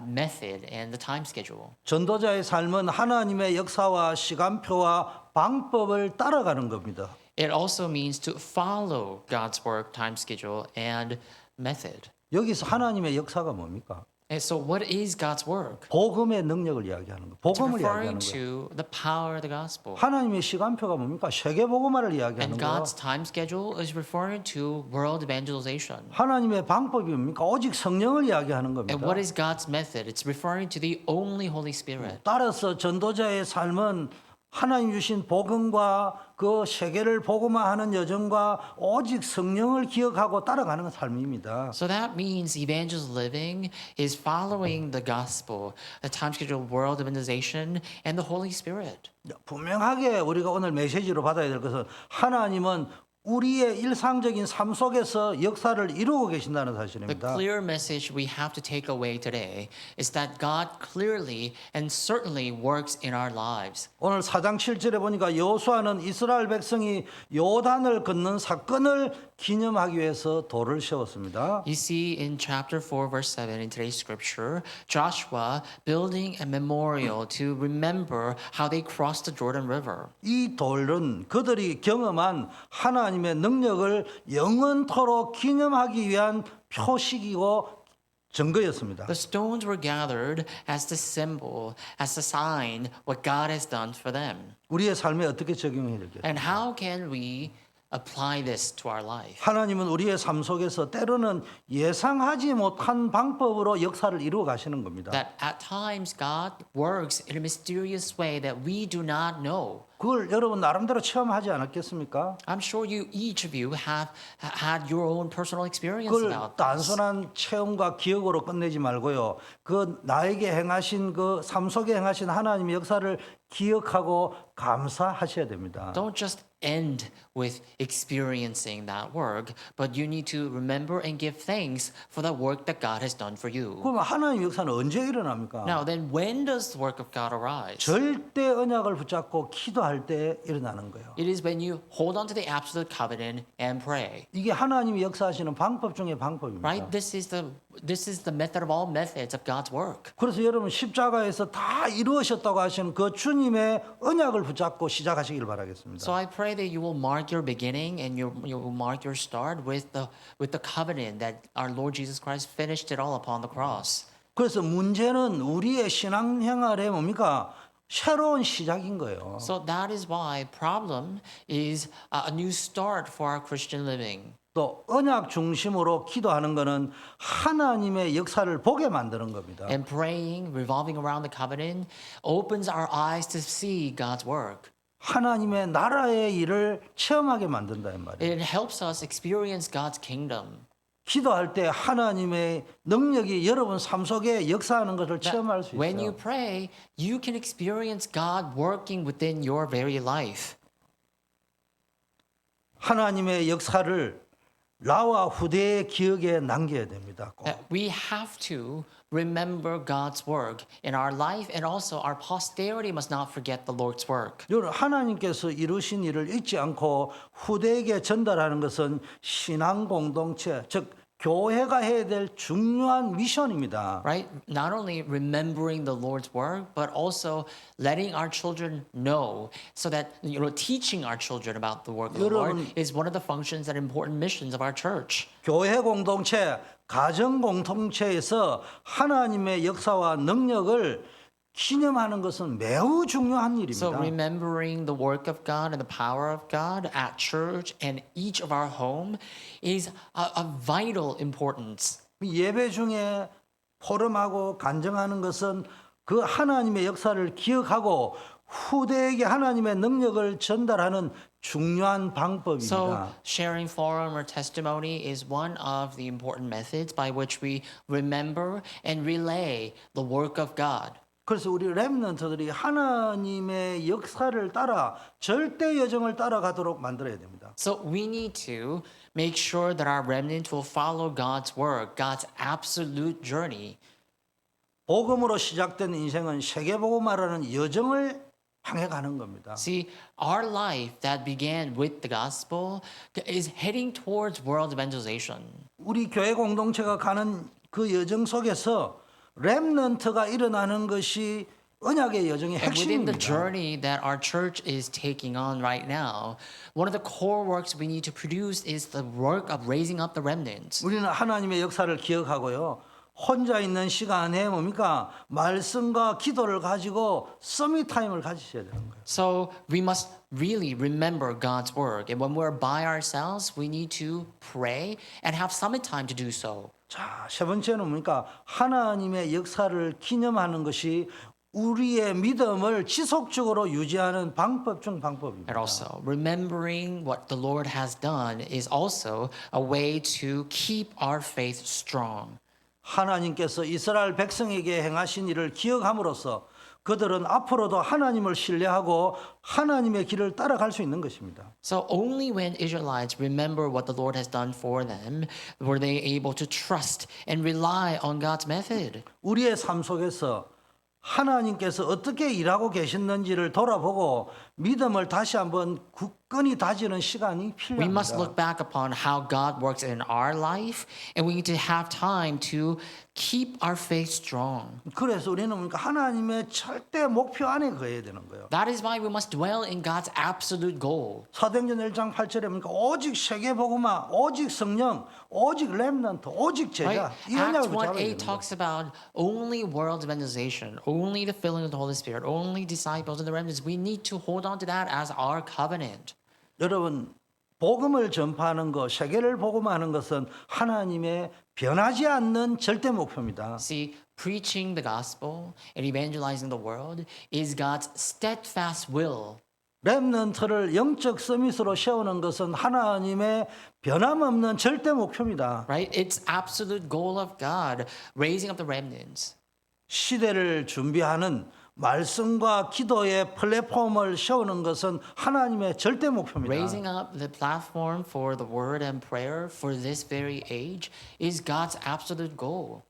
method, and the time schedule. 전도자의 삶은 하나님의 역사와 시간표와 방법을 따라가는 겁니다. It also means to follow God's work, time schedule, and method. 여기서 하나님의 역사가 뭡니까? And so, what is God's work? 복음의 능력을 이야기하는 거. It's 복음을 referring 이야기하는 거. to the power of the gospel. 하나님의 시간표가 뭡니까? 세계 복음화를 이야기하는 And 거. God's time schedule is referring to world evangelization. 하나님의 방법이 뭡니까? 오직 성령을 이야기하는 겁니다. And what is God's method? It's referring to the only Holy Spirit. 따라서 전도자의 삶은 하나님 주신 복음과 그 세계를 복음화하는 여정과 오직 성령을 기억하고 따라가는 삶입니다. So that means evangelist living is following the gospel, the time schedule, world evangelization, and the Holy Spirit. 분명하게 우리가 오늘 메시지로 받아야 될 것은 하나님은 우리의 일상적인 삶 속에서 역사를 이루고 계신다는 The 사실입니다. clear message we have to take away today is that God clearly and certainly works in our lives. 오늘 4장 7절에 보니까 여호수아는 이스라엘 백성이 요단을 건넌 사건을 기념하기 위해서 돌을 세웠습니다. You see in chapter 4 verse 7 in today's scripture, Joshua building a memorial to remember how they crossed the Jordan River. 이 돌은 그들이 경험한 하나님의 능력을 영원토록 기념하기 위한 표식이고 증거였습니다. The stones were gathered as the symbol, as a sign what God has done for them. 우리의 삶에 어떻게 적용해야 되겠어요? And how can we apply this to our life? 하나님은 우리의 삶 속에서 때로는 예상하지 못한 방법으로 역사를 이루어 가시는 겁니다. That at times God works in a mysterious way that we do not know. 그걸 여러분 나름대로 체험하지 않았겠습니까? I'm sure each of you have had your own personal experience 그걸 about this. 단순한 체험과 기억으로 끝내지 말고요. 그 나에게 행하신 그 삶 속에 행하신 하나님의 역사를 기억하고 감사하셔야 됩니다. Don't just end with experiencing that work, but you need to remember and give thanks for the work that God has done for you. 그럼 하나님의 역사는 언제 일어납니까? Now, then, when does the work of God arise? 절대 언약을 붙잡고 기도할 때 일어나는 거예요. It is when you hold on to the absolute covenant and pray. 이게 하나님이 역사하시는 방법 중에 방법입니다. Right? This is the method of all methods of God's work. 그래서 여러분 십자가에서 다 이루어졌다고 하시는 그 주님의 언약을 붙잡고 시작하시길 바라겠습니다. So I pray that you will mark your beginning and you will mark your start with the covenant that our Lord Jesus Christ finished it all upon the cross. 그래서 문제는 우리의 신앙생활에 뭡니까? 새로운 시작인 거예요. So that is why problem is a new start for our Christian living. 또 언약 중심으로 기도하는 것은 하나님의 역사를 보게 만드는 겁니다. And praying, revolving around the covenant, opens our eyes to see God's work. 하나님의 나라의 일을 체험하게 만든다 이 말이에요. It helps us experience God's kingdom. 기도할 때 하나님의 능력이 여러분 삶 속에 역사하는 것을 That 체험할 수 when you 있어요. pray, you can experience God working within your very life. 하나님의 역사를 나와 후대의 기억에 남겨야 됩니다. 꼭. That we have to remember God's work in our life, and also our posterity must not forget the Lord's work. 여러분 하나님께서 이루신 일을 잊지 않고 후대에게 전달하는 것은 신앙 공동체, 즉 교회가 해야 될 중요한 미션입니다. Right? Not only remembering the Lord's work, but also letting our children know, so that teaching our children about the work of the Lord 여러분, is one of the functions and important missions of our church. 교회 공동체, 가정 공동체에서 하나님의 역사와 능력을 기념하는 것은 매우 중요한 So 일입니다. remembering the work of God and the power of God at church and each of our home is a vital importance. 예배 중에 포럼하고 간증하는 것은 그 하나님의 역사를 기억하고 후대에게 하나님의 능력을 전달하는 중요한 방법입니다. So sharing forum or testimony is one of the important methods by which we remember and relay the work of God. 그래서 우리 렘넌트들이 하나님의 역사를 따라 절대 여정을 따라가도록 만들어야 됩니다. So we need to make sure that our remnant will follow God's work, God's absolute journey. 복음으로 시작된 인생은 세계복음화라는 여정을 향해 가는 겁니다. See, our life that began with the gospel is heading towards world evangelization. 우리 교회 공동체가 가는 그 여정 속에서 렘넌트가 일어나는 것이 언약의 여정의 And within the 핵심입니다. journey that our church is taking on right now, one of the core works we need to produce is the work of raising up the remnants. 우리는 하나님의 역사를 기억하고요. 혼자 있는 시간에 뭡니까? 말씀과 기도를 가지고 서밋 타임을 가지셔야 되는 거예요. So we must really remember God's work. And when we're by ourselves, we need to pray and have summit time to do so. 자, 세 번째는 뭡니까? 하나님의 역사를 기념하는 것이 우리의 믿음을 지속적으로 유지하는 방법 중 방법입니다. And also, remembering what the Lord has done is also a way to keep our faith strong. 하나님께서 이스라엘 백성에게 행하신 일을 기억함으로써 그들은 앞으로도 하나님을 신뢰하고 하나님의 길을 따라갈 수 있는 것입니다. So only when Israelites remember what the Lord has done for them were they able to trust and rely on God's method. 우리의 삶 속에서 하나님께서 어떻게 일하고 계셨는지를 돌아보고 믿음을 다시 한번 굳건히 다지는 시간이 We must 필요합니다. look back upon how God works in our life, and we need to have time to keep our faith strong. 그래서 우리는 뭡니까? 하나님의 절대 목표 안에 거해야 되는 거예요. That is why we must dwell in God's absolute goal. 사도행전 1장 8절에 보니까 오직 세계복음화, 오직 성령, 오직 렘넌트, 오직 제자 Right? 이 Acts 언약을 잡아야 1:8 됩니다. talks about only world evangelization, only the filling of the Holy Spirit, only disciples and the remnants. We need to hold on to that as our covenant. 여러분 복음을 전파하는 것, 세계를 복음하는 것은 하나님의 변하지 않는 절대 목표입니다. See, preaching the gospel and evangelizing the world is God's steadfast will. 렘넌트를 영적 서밋으로 세우는 것은 하나님의 변함없는 절대 목표입니다. Right? It's absolute goal of God, raising up the remnants. 시대를 준비하는 말씀과 기도의 플랫폼을 세우는 것은 하나님의 절대 목표입니다. Raising up the platform for the word and prayer for this very age is God's absolute goal.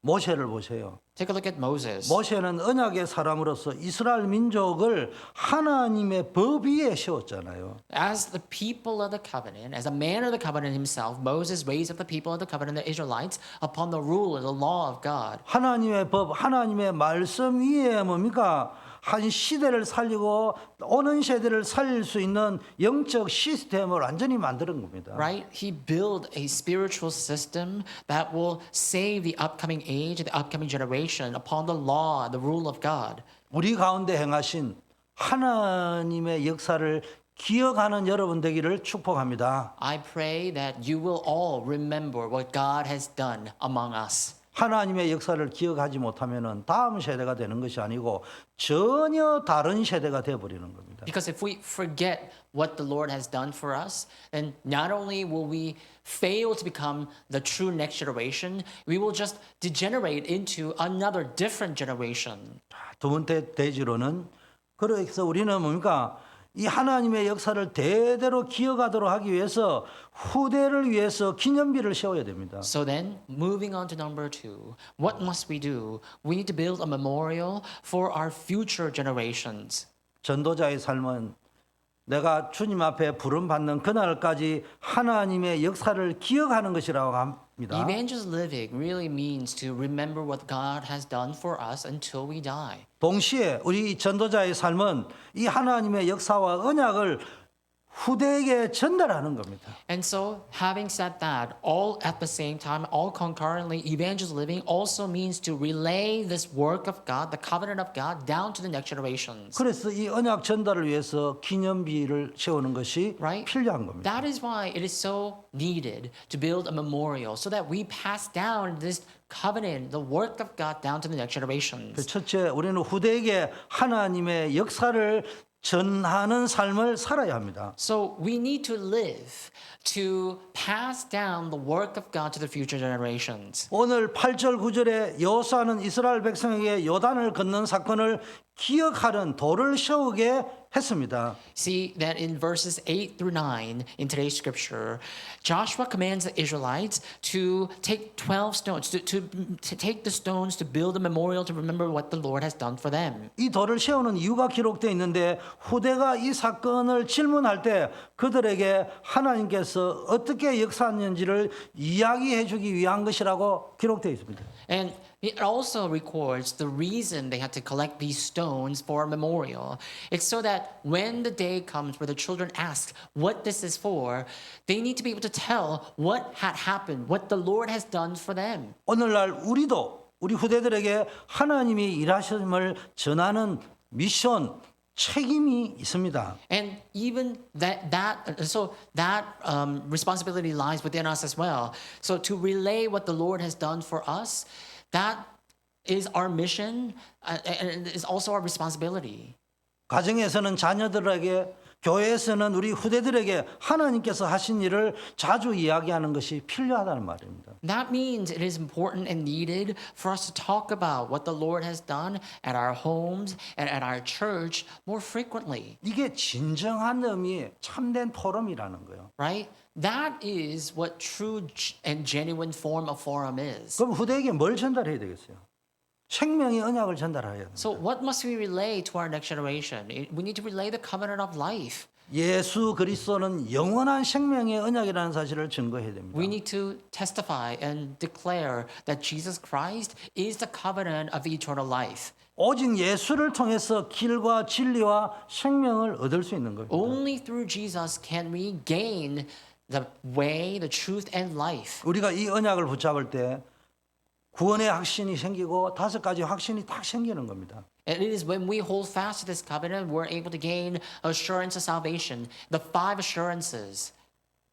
모세를 보세요. Take a look at Moses. 모세는 언약의 사람으로서 이스라엘 민족을 하나님의 법 위에 세웠잖아요. As the people of the covenant, as a man of the covenant himself, Moses raised up the people of the covenant, the Israelites, upon the rule and the law of God. 하나님의 법, 하나님의 말씀 위에 뭡니까? 한 시대를 살리고 오는 세대를 살릴 수 있는 영적 시스템을 완전히 만드는 겁니다. Right? He built a spiritual system that will save the upcoming age, the upcoming generation upon the law, the rule of God. 우리 가운데 행하신 하나님의 역사를 기억하는 여러분 되기를 축복합니다. I pray that you will all remember what God has done among us. 하나님의 역사를 기억하지 못하면 다음 세대가 되는 것이 아니고 전혀 다른 세대가 되어버리는 겁니다. Because if we forget what the Lord has done for us, then not only will we fail to become the true next generation, we will just degenerate into another different generation. 두 번째 대지로는 그래서 우리는 뭡니까? 이 하나님의 역사를 대대로 기억하도록 하기 위해서 후대를 위해서 기념비를 세워야 됩니다. So then, moving on to number 2, what must we do? We need to build a memorial for our future generations. 전도자의 삶은 내가 주님 앞에 부름받는 그날까지 하나님의 역사를 기억하는 것이라고 합니다. Evangelist living really means to remember what God has done for us until we die. 동시에 우리 전도자의 삶은 이 하나님의 역사와 언약을 후대에게 전달하는 겁니다. And so, having said that, all at the same time, all concurrently, evangelist living also means to relay this work of God, the covenant of God, down to the next generations. 그래서 이 언약 전달을 위해서 기념비를 세우는 것이 Right? 필요한 겁니다. That is why it is so needed to build a memorial so that we pass down this covenant, the work of God, down to the next generations. 첫째, 우리는 후대에게 하나님의 역사를 전하는 삶을 살아야 합니다. So we need to live to pass down the work of God to the future generations. 오늘 8절 9절에 여호수아는 이스라엘 백성에게 요단을 건넌 사건을 기억하는 도를 세우게 했습니다. See that in verses 8 through 9 in today's scripture, Joshua commands the Israelites to take 12 stones, to take the stones to build a memorial to remember what the Lord has done for them. 이 도를 세우는 이유가 기록되어 있는데 후대가 이 사건을 질문할 때 그들에게 하나님께서 어떻게 역사했는지를 이야기해 주기 위한 것이라고 기록되어 있습니다. And it also records the reason they had to collect these stones for a memorial. It's so that when the day comes where the children ask what this is for, they need to be able to tell what had happened, what the Lord has done for them. 오늘날 우리 후대들에게 하나님이 일하심을 전하는 미션 책임이 있습니다. And even that responsibility lies within us as well. So to relay what the Lord has done for us, that is our mission and is also our responsibility. 가정에서는 자녀들에게 교회에서는 우리 후대들에게 하나님께서 하신 일을 자주 이야기하는 것이 필요하다는 말입니다. That means it is important and needed for us to talk about what the Lord has done at our homes and at our church more frequently, 이게 진정한 의미의 참된 포럼이라는 거예요. right? That is what true and genuine form of forum is. 그럼 후대에게 뭘 전달해야 되겠어요? 생명의 언약을 전달해야 됩니다. So what must we relay to our next generation? We need to relay the covenant of life. 예수 그리스도는 영원한 생명의 언약이라는 사실을 증거해야 됩니다. We need to testify and declare that Jesus Christ is the covenant of eternal life. 오직 예수를 통해서 길과 진리와 생명을 얻을 수 있는 겁니다. Only through Jesus can we gain the way, the truth, and life. 우리가 이 언약을 붙잡을 때 구원의 확신이 생기고 5가지 확신이 딱 생기는 겁니다. And it is when we hold fast to this covenant, we're able to gain assurance of salvation, the 5 assurances.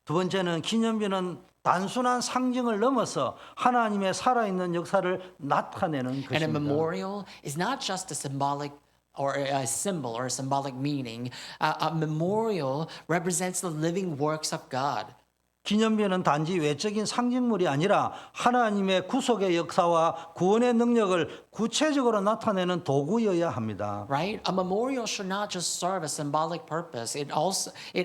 두 번째는 기념비는 단순한 상징을 넘어서 하나님의 살아있는 역사를 나타내는 And a 것입니다. memorial is not just a symbolic or a symbol or a symbolic meaning. A memorial represents the living works of God. 기념비는 단지 외적인 상징물이 아니라 하나님의 구속의 역사와 구원의 능력을 구체적으로 나타내는 도구여야 합니다. Right? A memorial should not just serve a symbolic purpose. It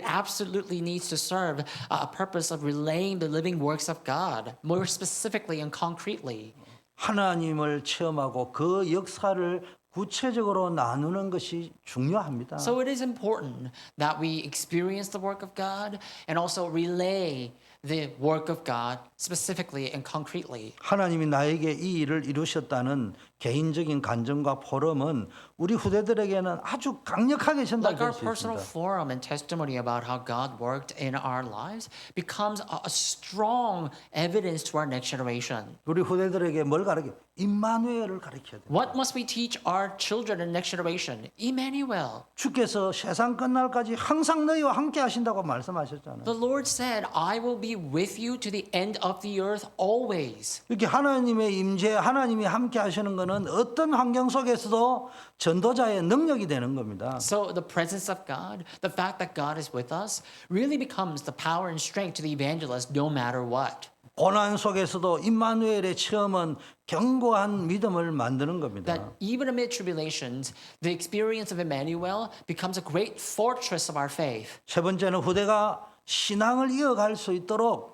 absolutely needs to serve a purpose of relaying the living works of God, more specifically and concretely. 하나님을 체험하고 그 역사를 구체적으로 나누는 것이 중요합니다. So it is important that we experience the work of God and also relay the work of God specifically and concretely. 하나님이 나에게 이 일을 이루셨다는 개인적인 간증과 포럼은 우리 후대들에게는 아주 강력하게 Like our 전달될 수 personal 있습니다. forum and testimony about how God worked in our lives becomes a strong evidence to our next generation. 우리 후대들에게 뭘 가르쳐? 임마누엘을 가르쳐야 돼요. What must we teach our children and next generation? Emmanuel. 주께서 세상 끝날까지 항상 너희와 함께 하신다고 말씀하셨잖아요. The Lord said, I will be with you to the end of the earth always. 이렇게 하나님의 임재, 하나님이 함께 하시는 것은 어떤 환경 속에서도 전도자의 능력이 되는 겁니다. So the presence of God, the fact that God is with us, really becomes the power and strength to the evangelist no matter what. 고난 속에서도 임마누엘의 체험은 견고한 믿음을 만드는 겁니다. That even amid tribulations, the experience of Emmanuel becomes a great fortress of our faith. 세 번째는 후대가 신앙을 이어갈 수 있도록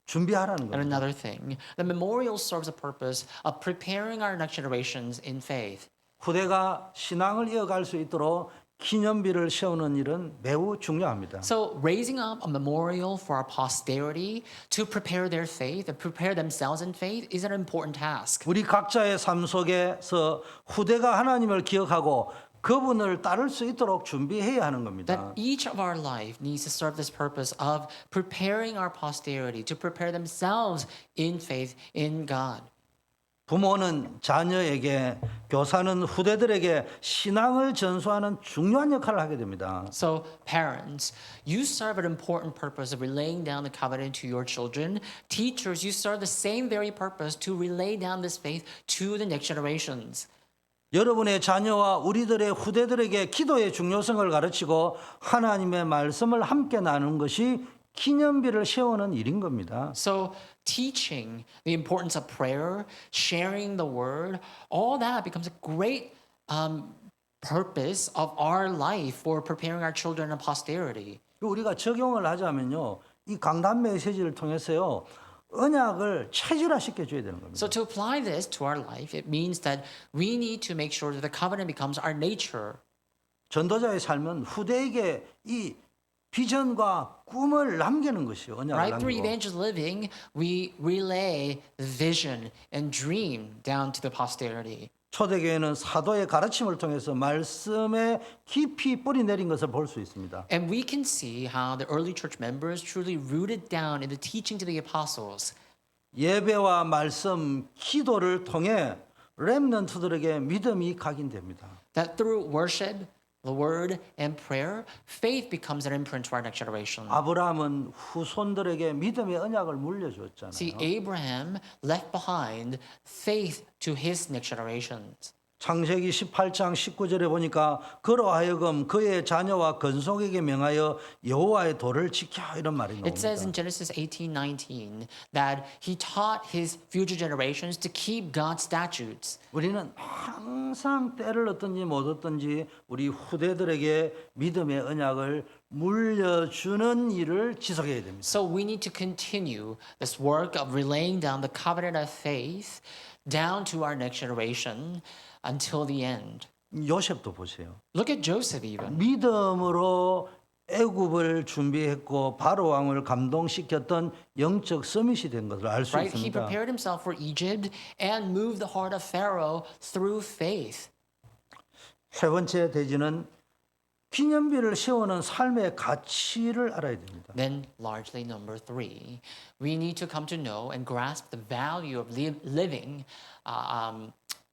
준비하라는 And 겁니다. another thing, the memorial serves a purpose of preparing our next generations in faith. 후대가 신앙을 이어갈 수 있도록 기념비를 세우는 일은 매우 중요합니다. So, raising up a memorial for our posterity to prepare their faith and prepare themselves in faith is an important task. 우리 각자의 삶 속에서 후대가 하나님을 기억하고 그분을 따를 수 있도록 준비해야 하는 겁니다. That each of our life needs to serve this purpose of preparing our posterity to prepare themselves in faith in God. 부모는 자녀에게, 교사는 후대들에게 신앙을 전수하는 중요한 역할을 하게 됩니다. So, parents, you serve an important purpose of relaying down the covenant to your children. Teachers, you serve the same very purpose to relay down this faith to the next generations. 여러분의 자녀와 우리들의 후대들에게 기도의 중요성을 가르치고 하나님의 말씀을 함께 나누는 것이 기념비를 세우는 일인 겁니다. So, teaching the importance of prayer, sharing the word, all that becomes a great purpose of our life for preparing our children and posterity. 우리가 적용을 하자면요, 이 강단 메시지를 통해서요, 언약을 체질화시켜 줘야 되는 겁니다. So, to apply this to our life, it means that we need to make sure that the covenant becomes our nature. 전도자의 삶은 후대에게 이 비전과 꿈을 남기는 것이요, 언약을 Right through 남기고. evangel living, we relay the vision and dream down to the posterity. 초대교회는 사도의 가르침을 통해서 말씀에 깊이 뿌리 내린 것을 볼 수 있습니다. And we can see how the early church members truly rooted down in the teaching to the apostles. 예배와 말씀, 기도를 통해 렘넌트들에게 믿음이 각인됩니다. That through worship, the word, and prayer, faith becomes an imprint to our next generation. 아브라함은 후손들에게 믿음의 언약을 물려줬잖아요. See, Abraham left behind faith to his next generations. 창세기 18장 19절에 보니까 그로 하여금 그의 자녀와 건속에게 명하여 여호와의 도를 지켜 이런 말이 It says 나옵니다. in Genesis 18:19 that he taught his future generations to keep God's statutes. 우리는 항상 때를 얻든지 못 얻든지 우리 후대들에게 믿음의 언약을 물려주는 일을 지속해야 됩니다. So we need to continue this work of relaying down the covenant of faith down to our next generation until the end. 요셉도 보세요. Look at Joseph even. 믿음으로 애굽을 준비했고 바로 왕을 감동시켰던 영적 서밋이 된 것을 알 수 Right? He 있습니다. prepared himself for Egypt and moved the heart of Pharaoh through faith. 세 번째 대지는 기념비를 세우는 삶의 가치를 알아야 됩니다. Then, largely number 3, we need to come to know and grasp the value of living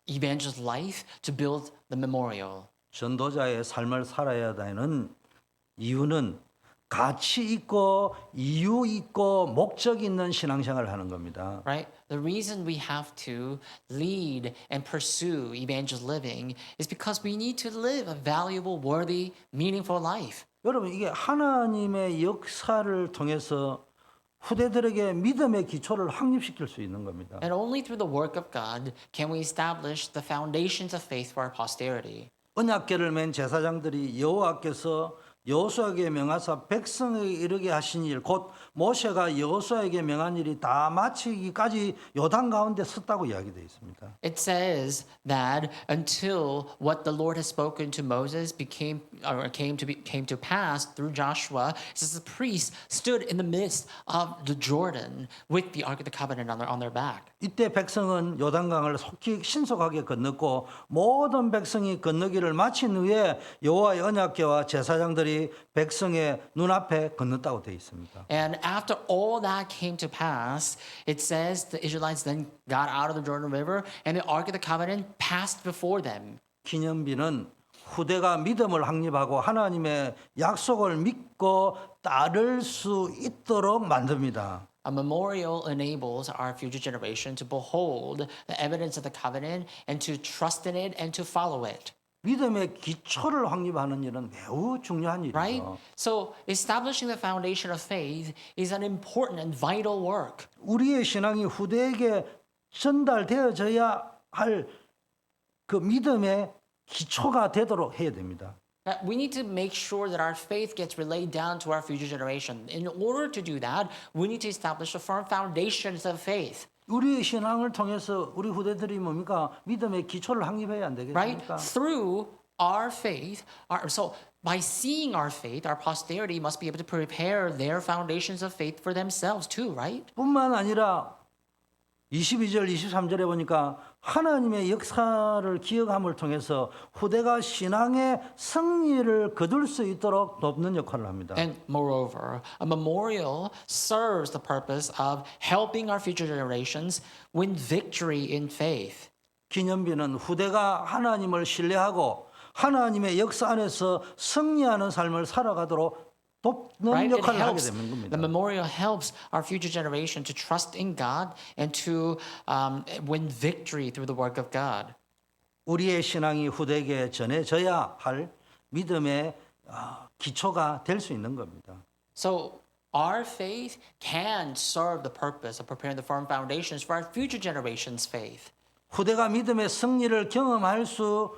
evangelist life to build the memorial. 전도자의 삶을 살아야 되는 이유는 가치 있고 이유 있고 목적 있는 신앙생활을 하는 겁니다. Right? The reason we have to lead and pursue evangel living is because we need to live a valuable, worthy, meaningful life. 여러분 이게 하나님의 역사를 통해서 후대들에게 믿음의 기초를 확립시킬 수 있는 겁니다. And only through the work of God can we establish the foundations of faith for our posterity. 언약궤를 맨 제사장들이 여호와께서 여호수아에게 명하사 백성에게 이르게 하신 일, 곧 모세가 여호수아에게 명한 일이 다 마치기까지 요단 가운데 섰다고 이야기되어 있습니다. It says that until what the Lord has spoken to Moses came to pass through Joshua, it says the priests stood in the midst of the Jordan with the Ark of the Covenant on their back. 이때 백성은 요단강을 신속하게 건넜고 모든 백성이 건너기를 마친 후에 여호와의 언약궤와 제사장들이 백성의 눈앞에 건넜다고 되어 있습니다. And after all that came to pass, it says the Israelites then got out of the Jordan River and the Ark of the Covenant passed before them. 기념비는 후대가 믿음을 확립하고 하나님의 약속을 믿고 따를 수 있도록 만듭니다. A memorial enables our future generation to behold the evidence of the covenant and to trust in it and to follow it. 믿음의 기초를 확립하는 일은 매우 중요한 Right? 일이죠. So establishing the foundation of faith is an important and vital work. 우리의 신앙이 후대에게 전달되어져야 할 그 믿음의 기초가 되도록 해야 됩니다. That we need to make sure that our faith gets relayed down to our future generation. In order to do that, we need to establish a firm foundations of faith. 우리의 신앙을 통해서 우리 후대들이 뭡니까? 믿음의 기초를 확립해야 안 Right? 되겠습니까? Through our faith, so by seeing our faith, our posterity must be able to prepare their foundations of faith for themselves too, right? 뿐만 아니라 22절, 23절에 보니까 하나님의 역사를 기억함을 통해서 후대가 신앙의 승리를 거둘 수 있도록 돕는 역할을 합니다. And moreover, a memorial serves the purpose of helping our future generations win victory in faith. 기념비는 후대가 하나님을 신뢰하고 하나님의 역사 안에서 승리하는 삶을 살아가도록 돕는 Right? It 역할을 하게 helps. 되는 The 겁니다. memorial helps our future generation to trust in God and to win victory through the work of God. 우리의 신앙이 후대에게 전해져야 할 믿음의 기초가 될 수 있는 겁니다. So our faith can serve the purpose of preparing the firm foundations for our future generations' faith. 후대가 믿음의 승리를 경험할 수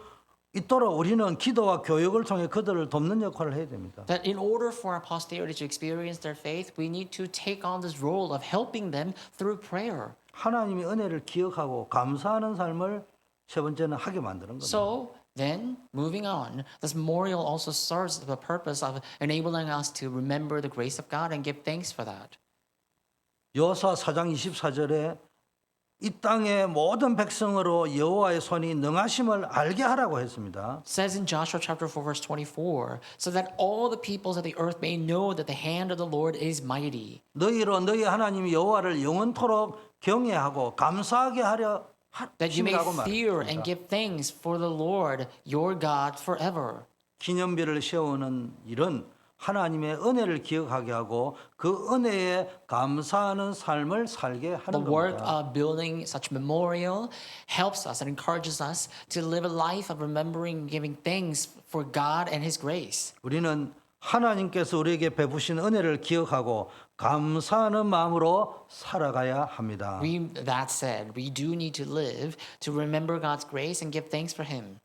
있도록 우리는 기도와 교육을 통해 그들을 돕는 역할을 해야 됩니다. That in order for our posterity to experience their faith, we need to take on this role of helping them through prayer. 하나님의 은혜를 기억하고 감사하는 삶을 세 번째는 하게 만드는 겁니다. So then, moving on, this memorial also serves the purpose of enabling us to remember the grace of God and give thanks for that. 여호수아 4장 24절에 이 땅의 모든 백성으로 여호와의 손이 능하심을 알게 하라고 했습니다. It says in Joshua chapter 4 verse 24, so that all the peoples of the earth may know that the hand of the Lord is mighty. 너희로 너희 하나님 여호와를 영원토록 경외하고 감사하게 하려 That you may 하심이라고 fear and 말합니다. give thanks for the Lord your God forever. 기념비를 세우는 일은 하나님의 은혜를 기억하게 하고 그 은혜에 감사하는 삶을 살게 The 하는 work 겁니다. of building such memorial helps us and encourages us to live a life of remembering and giving thanks for God and His grace. 우리는 하나님께서 우리에게 베푸신 은혜를 기억하고 감사하는 마음으로 살아가야 합니다. That said, we do need to live to remember God's grace and give thanks for Him.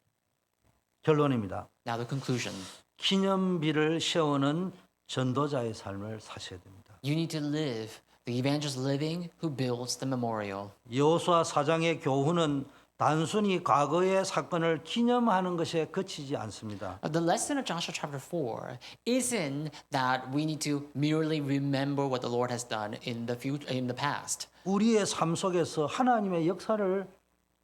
결론입니다. Now the conclusion. 기념비를 세우는 전도자의 삶을 사셔야 됩니다. You need to live the evangelist living who builds the memorial. 여호수아 4장의 교훈은 단순히 과거의 사건을 기념하는 것에 그치지 않습니다. The lesson of Joshua chapter 4 isn't that we need to merely remember what the Lord has done in the future, in the past. 우리의 삶 속에서 하나님의 역사를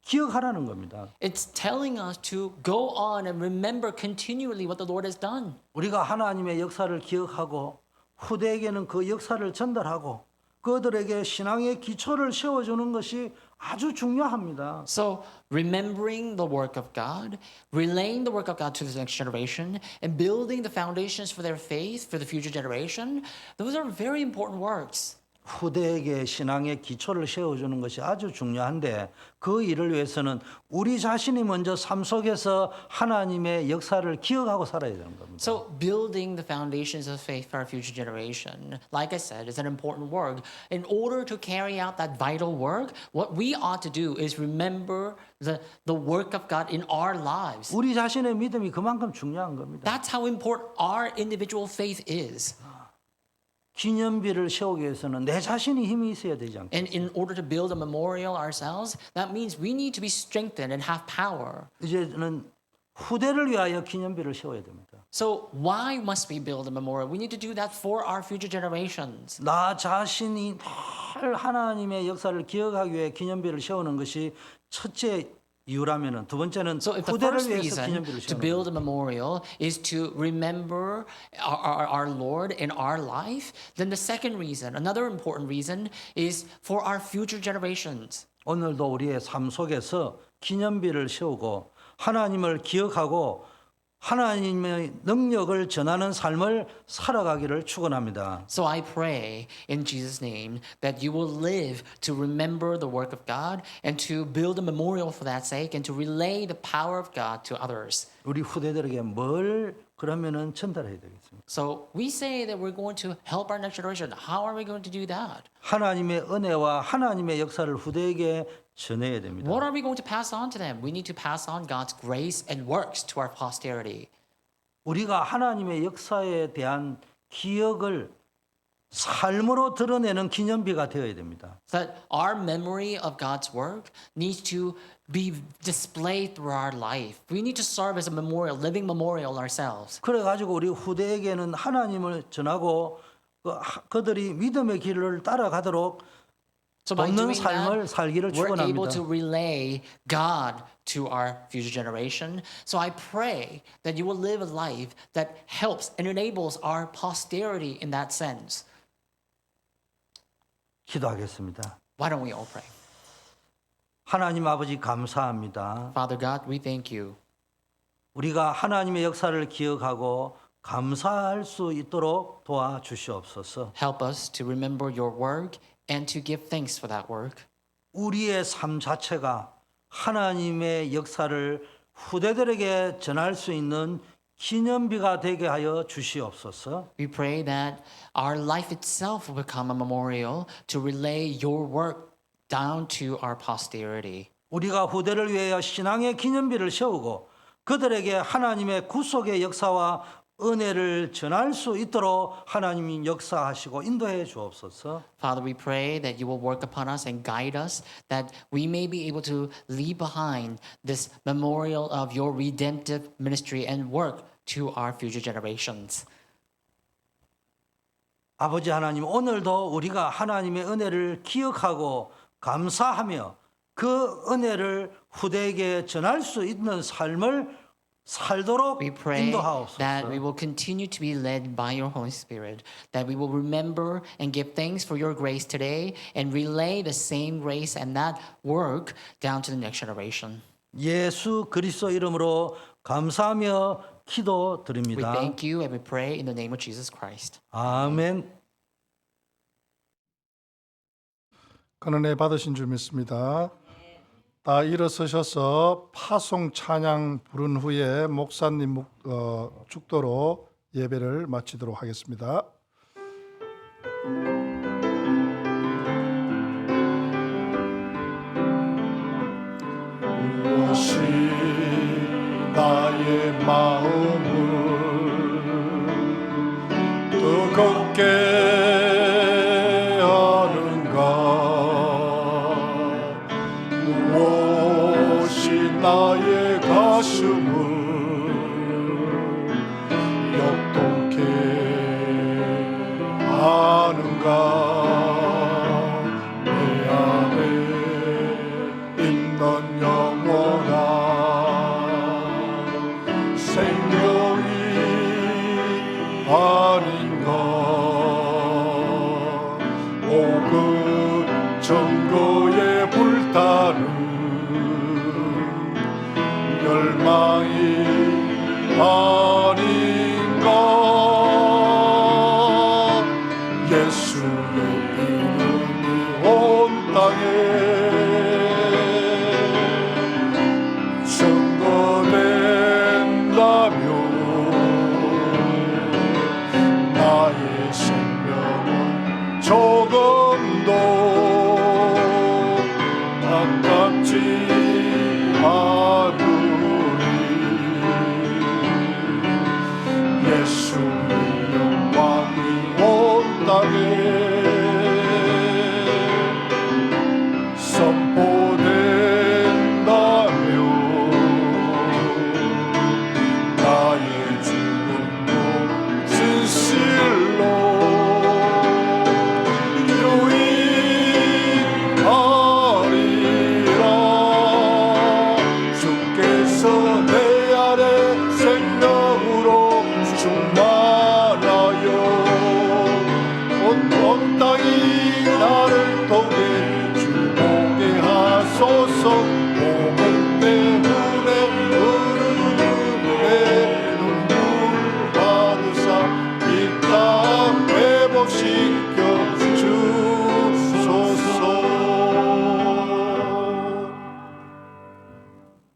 기억하라는 겁니다. It's telling us to go on and remember continually what the Lord has done. 우리가 하나님의 역사를 기억하고 후대에게는 그 역사를 전달하고 그들에게 신앙의 기초를 세워주는 것이 아주 중요합니다. So, remembering the work of God, relaying the work of God to the next generation, and building the foundations for their faith for the future generation, those are very important works. 후대에게 신앙의 기초를 세워주는 것이 아주 중요한데 그 일을 위해서는 우리 자신이 먼저 삶 속에서 하나님의 역사를 기억하고 살아야 되는 겁니다. So, building the foundations of faith for our future generation, like I said, is an important work. In order to carry out that vital work, what we ought to do is remember the work of God in our lives. 우리 자신의 믿음이 그만큼 중요한 겁니다. That's how important our individual faith is. 기념비를 세우기 위해서는 내 자신이 힘이 있어야 되지 않겠습니까? And in order to build a memorial ourselves, that means we need to be strengthened and have power. 이제는 후대를 위하여 기념비를 세워야 됩니다. So why must we build a memorial? We need to do that for our future generations. 나 자신이 늘 하나님의 역사를 기억하기 위해 기념비를 세우는 것이 첫째 이유라면은 두 번째는 So if the 후대를 first 위해서 reason 기념비를 to 세우는 build 겁니다. a memorial is to remember our Lord in our life, then the second reason, another important reason, is for our future generations. 오늘도 우리의 삶 속에서 기념비를 세우고 하나님을 기억하고 하나님의 능력을 전하는 삶을 살아가기를 축원합니다. So I pray in Jesus' name that you will live to remember the work of God and to build a memorial for that sake and to relay the power of God to others. 우리 후대들에게 뭘 그러면은 전달해야 되겠습니까? So we say that we're going to help our next generation. How are we going to do that? 하나님의 은혜와 하나님의 역사를 후대에게 전해야 됩니다. What are we going to pass on to them? We need to pass on God's grace and works to our posterity. 우리가 하나님의 역사에 대한 기억을 삶으로 드러내는 기념비가 되어야 됩니다. So that our memory of God's work needs to be displayed through our life. We need to serve as a memorial, living memorial ourselves. 그래 가지고 우리 후대에게는 하나님을 전하고 그들이 믿음의 길을 따라가도록 So by 돕는 doing 삶을 that, 살기를 we're able to 축원합니다. relay God to our future generation. So I pray that you will live a life that helps and enables our posterity in that sense. 기도하겠습니다. Why don't we all pray? 하나님 아버지 감사합니다. Father God, we thank you. 우리가 하나님의 역사를 기억하고 감사할 수 있도록 도와주시옵소서. Help us to remember your work and to give thanks for that work. 우리의 삶 자체가 하나님의 역사를 후대들에게 전할 수 있는 기념비가 되게 하여 주시옵소서. We pray that our life itself will become a memorial to relay your work down to our posterity. 우리가 후대를 위하여 신앙의 기념비를 세우고 그들에게 하나님의 구속의 역사와 은혜를 전할 수 있도록 하나님이 역사하시고 인도해 주옵소서. Father, we pray that you will work upon us and guide us, that we may be able to leave behind this memorial of your redemptive ministry and work to our future generations. 아버지 하나님, 오늘도 우리가 하나님의 은혜를 기억하고 감사하며 그 은혜를 후대에게 전할 수 있는 삶을 살도록 We pray 인도하옵소서. that we will continue to be led by your Holy Spirit, that we will remember and give thanks for your grace today and relay the same grace and that work down to the next generation. 예수 그리스도 이름으로 감사하며 We 기도드립니다. thank you and we pray in the name of Jesus Christ. 아멘. 그는 혜 받으신 줄 믿습니다. 다 일어서셔서 파송 찬양 부른 후에 목사님 축도로 예배를 마치도록 하겠습니다. 무엇이 나의 마음을 뜨겁게 하는가 무엇이 나의 가슴을 역동케 하는가 내 안에 있는 영원한 생명이 아닌가 오그 증거에 불타는 열망이 아닌가 예수의 이름이 온 땅에 증거된다면 나의 생명은 조금도 아깝지 않으리 예수의 영광이 온 땅에 선포된다면 나의 죽음도 진실로 유익하리라 주께서 내 안에 생명으로 충만하여 온 땅이 나를 통해 주목게 하소서 복음 때문에 흐르는 눈물 받으사 이 땅 회복시켜 주소서.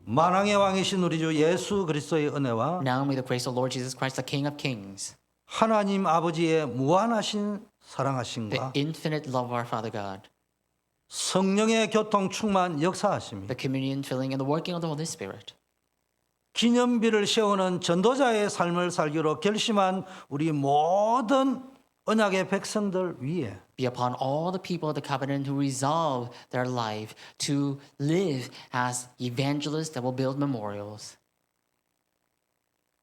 만왕의 왕이신 우리 주 예수 그리스도의 은혜와 Now may the grace of Lord Jesus Christ, the King of Kings, 하나님 아버지의 무한하신 the 사랑하심과 infinite love of our Father God, 성령의 교통 충만 역사하심이 the communion filling and the working of the Holy Spirit, 기념비를 세우는 전도자의 삶을 살기로 결심한 우리 모든 언약의 백성들 위에 be upon all the people of the covenant who resolve their life to live as evangelists that will build memorials.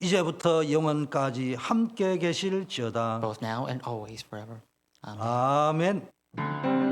이제부터 영원까지 함께 계실지어다. Both now and always forever. Amen. 아멘.